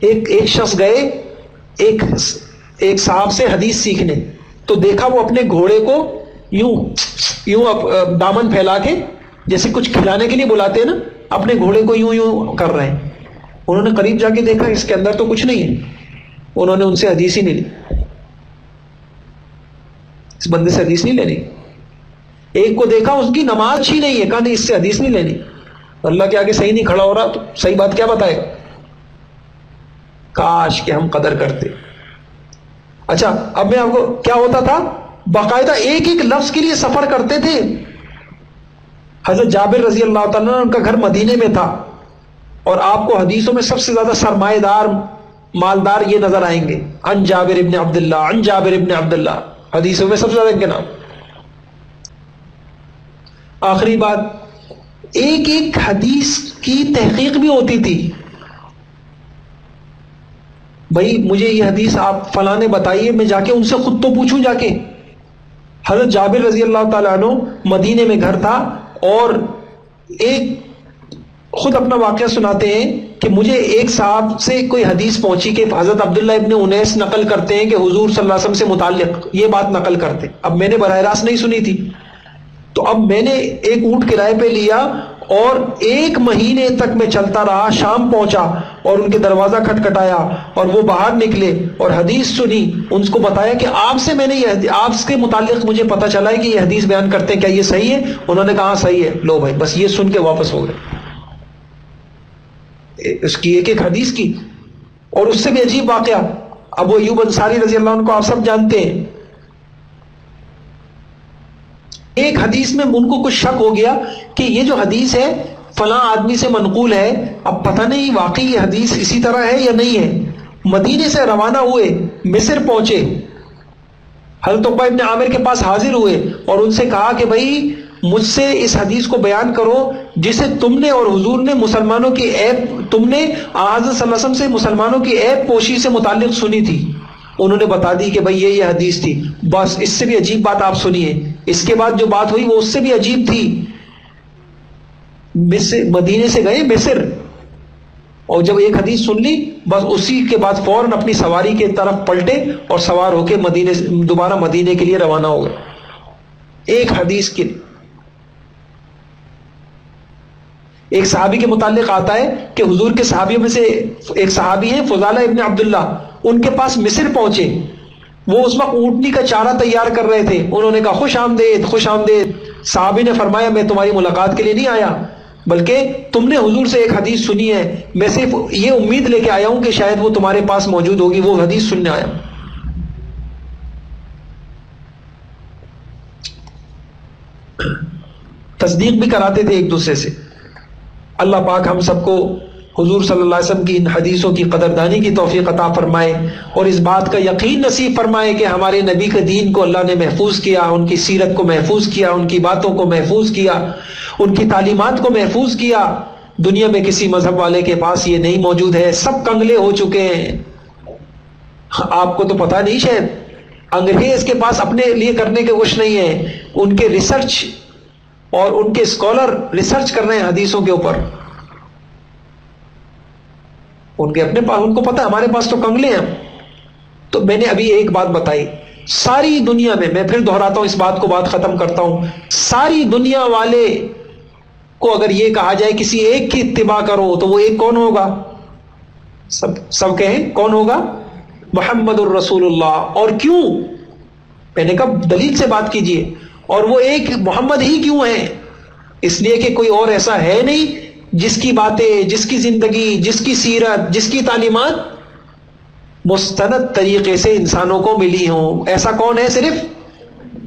ایک شخص گئے ایک صاحب سے حدیث سیکھنے، تو دیکھا وہ اپنے گھوڑے کو یوں دامن پھیلا کے جیسے کچھ کھلانے کے لیے بلاتے ہیں نا، اپنے گھوڑے کو یوں کر رہے ہیں. انہوں نے قریب جا کے دیکھا اس کے اندر تو کچھ نہیں ہے، انہوں نے ان سے حدیث ہی نہیں لی. اس بندے سے حدیث نہیں لینی. ایک کو دیکھا اس کی نماز اچھی نہیں ہے، کہا نہیں اس سے حدیث نہیں لینی. اللہ کے آگے صحیح نہیں کھڑا ہو رہا تو صحیح بات کیا بتائے. کاش کہ ہم قدر کرتے. اچھا اب میں آپ کو کیا ہوتا تھا، باقاعدہ ایک ایک لفظ کے لیے سفر کرتے تھے. حضرت جابر رضی اللہ تعالیٰ عنہ ان کا گھر مدینے میں تھا، اور آپ کو حدیثوں میں سب سے زیادہ سرمایہ دار مالدار یہ نظر آئیں گے، عن جابر ابن عبداللہ، عن جابر ابن عبداللہ، حدیثوں میں سب سے زیادہ ان کے نام. آخری بات، ایک ایک حدیث کی تحقیق بھی ہوتی تھی. بھائی مجھے یہ حدیث آپ فلاں نے بتائیے، میں جا کے ان سے خود تو پوچھوں جا کے. حضرت جابر رضی اللہ تعالیٰ عنہ مدینے میں گھر تھا، اور ایک خود اپنا واقعہ سناتے ہیں کہ مجھے ایک صاحب سے کوئی حدیث پہنچی کہ حضرت عبداللہ ابن انیس نقل کرتے ہیں کہ حضور صلی اللہ علیہ وسلم سے متعلق یہ بات نقل کرتے. اب میں نے براہ راست نہیں سنی تھی، تو اب میں نے ایک اونٹ کرائے پہ لیا اور 1 مہینے تک میں چلتا رہا. شام پہنچا اور ان کے دروازہ کھٹکھٹایا اور وہ باہر نکلے اور حدیث سنی. ان کو بتایا کہ آپ سے میں نے یہ آپ کے متعلق مجھے پتا چلا ہے کہ یہ حدیث بیان کرتے ہیں، کیا یہ صحیح ہے؟ انہوں نے کہا صحیح ہے. لو بھائی بس یہ سن کے واپس ہو گئے اس کی ایک ایک حدیث کی. اور اس سے بھی عجیب واقعہ، ابو ایوب انصاری رضی اللہ عنہ کو آپ سب جانتے ہیں. ایک حدیث میں ان کو کچھ شک ہو گیا کہ یہ جو حدیث ہے فلاں آدمی سے منقول ہے، اب پتہ نہیں واقعی یہ حدیث اسی طرح ہے یا نہیں ہے. مدینے سے روانہ ہوئے، مصر پہنچے، حضرت عقبہ ابن عامر کے پاس حاضر ہوئے اور ان سے کہا کہ بھائی مجھ سے اس حدیث کو بیان کرو جسے تم نے اور حضور نے مسلمانوں کی عیب، تم نے حضرت صلی اللہ علیہ وسلم سے مسلمانوں کی عیب پوشی سے متعلق سنی تھی. انہوں نے بتا دی کہ بھئی یہ حدیث تھی. بس اس سے بھی عجیب بات آپ سنیے. اس کے بعد جو بات ہوئی وہ اس سے بھی عجیب تھی. مدینے سے گئے مصر، اور جب ایک حدیث سن لی بس اسی کے بعد فوراً اپنی سواری کے طرف پلٹے اور سوار ہو کے دوبارہ مدینے کے لیے روانہ ہو گئے ایک حدیث کے لیے. ایک صحابی کے متعلق آتا ہے کہ حضور کے صحابیوں میں سے ایک صحابی ہیں فضالہ ابن عبداللہ، ان کے پاس مصر پہنچے. وہ اس وقت اونٹنی کا چارہ تیار کر رہے تھے. انہوں نے کہا خوش آمدید خوش آمدید. صحابی نے فرمایا میں تمہاری ملاقات کے لیے نہیں آیا، بلکہ تم نے حضور سے ایک حدیث سنی ہے، میں صرف یہ امید لے کے آیا ہوں کہ شاید وہ تمہارے پاس موجود ہوگی، وہ حدیث سننے آیا. تصدیق بھی کراتے تھے ایک دوسرے سے. اللہ پاک ہم سب کو حضور صلی اللہ علیہ وسلم کی ان حدیثوں کی قدردانی کی توفیق عطا فرمائے، اور اس بات کا یقین نصیب فرمائے کہ ہمارے نبی کے دین کو اللہ نے محفوظ کیا، ان کی سیرت کو محفوظ کیا، ان کی باتوں کو محفوظ کیا، ان کی تعلیمات کو محفوظ کیا. دنیا میں کسی مذہب والے کے پاس یہ نہیں موجود ہے، سب کنگلے ہو چکے ہیں. آپ کو تو پتہ نہیں، شاید انگریز کے پاس اپنے لیے کرنے کے کچھ نہیں ہے. ان کے ریسرچ اور ان کے اسکالر ریسرچ کر رہے ہیں حدیثوں کے اوپر. ان کے اپنے پاس، ان کو پتہ ہے ہمارے پاس تو کنگلے ہیں. تو میں نے ابھی ایک بات بتائی، ساری دنیا میں پھر دہراتا ہوں اس بات کو، بات ختم کرتا ہوں. ساری دنیا والے کو اگر یہ کہا جائے کسی ایک کی اتباع کرو تو وہ ایک کون ہوگا؟ سب کہیں کون ہوگا؟ محمد الرسول اللہ. اور کیوں؟ میں نے کہا دلیل سے بات کیجئے. اور وہ ایک محمد ہی کیوں ہے؟ اس لیے کہ کوئی اور ایسا ہے نہیں جس کی باتیں، جس کی زندگی، جس کی سیرت، جس کی تعلیمات مستند طریقے سے انسانوں کو ملی ہوں. ایسا کون ہے؟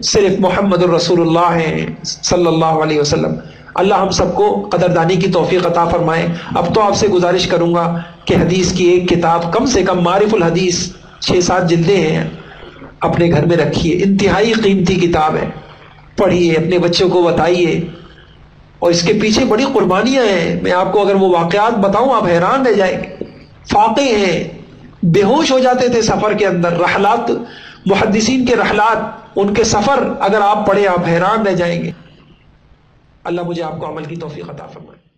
صرف محمد الرسول اللہ ہیں صلی اللہ علیہ وسلم. اللہ ہم سب کو قدردانی کی توفیق عطا فرمائے. اب تو آپ سے گزارش کروں گا کہ حدیث کی ایک کتاب کم سے کم معارف الحدیث 6-7 جلدیں ہیں، اپنے گھر میں رکھیے. انتہائی قیمتی کتاب ہے، پڑھیے، اپنے بچوں کو بتائیے. اور اس کے پیچھے بڑی قربانیاں ہیں. میں آپ کو اگر وہ واقعات بتاؤں آپ حیران رہ جائیں گے. فاقے ہیں، بے ہوش ہو جاتے تھے سفر کے اندر. رحلات، محدثین کے رحلات ان کے سفر اگر آپ پڑھیں آپ حیران رہ جائیں گے۔ اللہ مجھے آپ کو عمل کی توفیق عطا فرمائے۔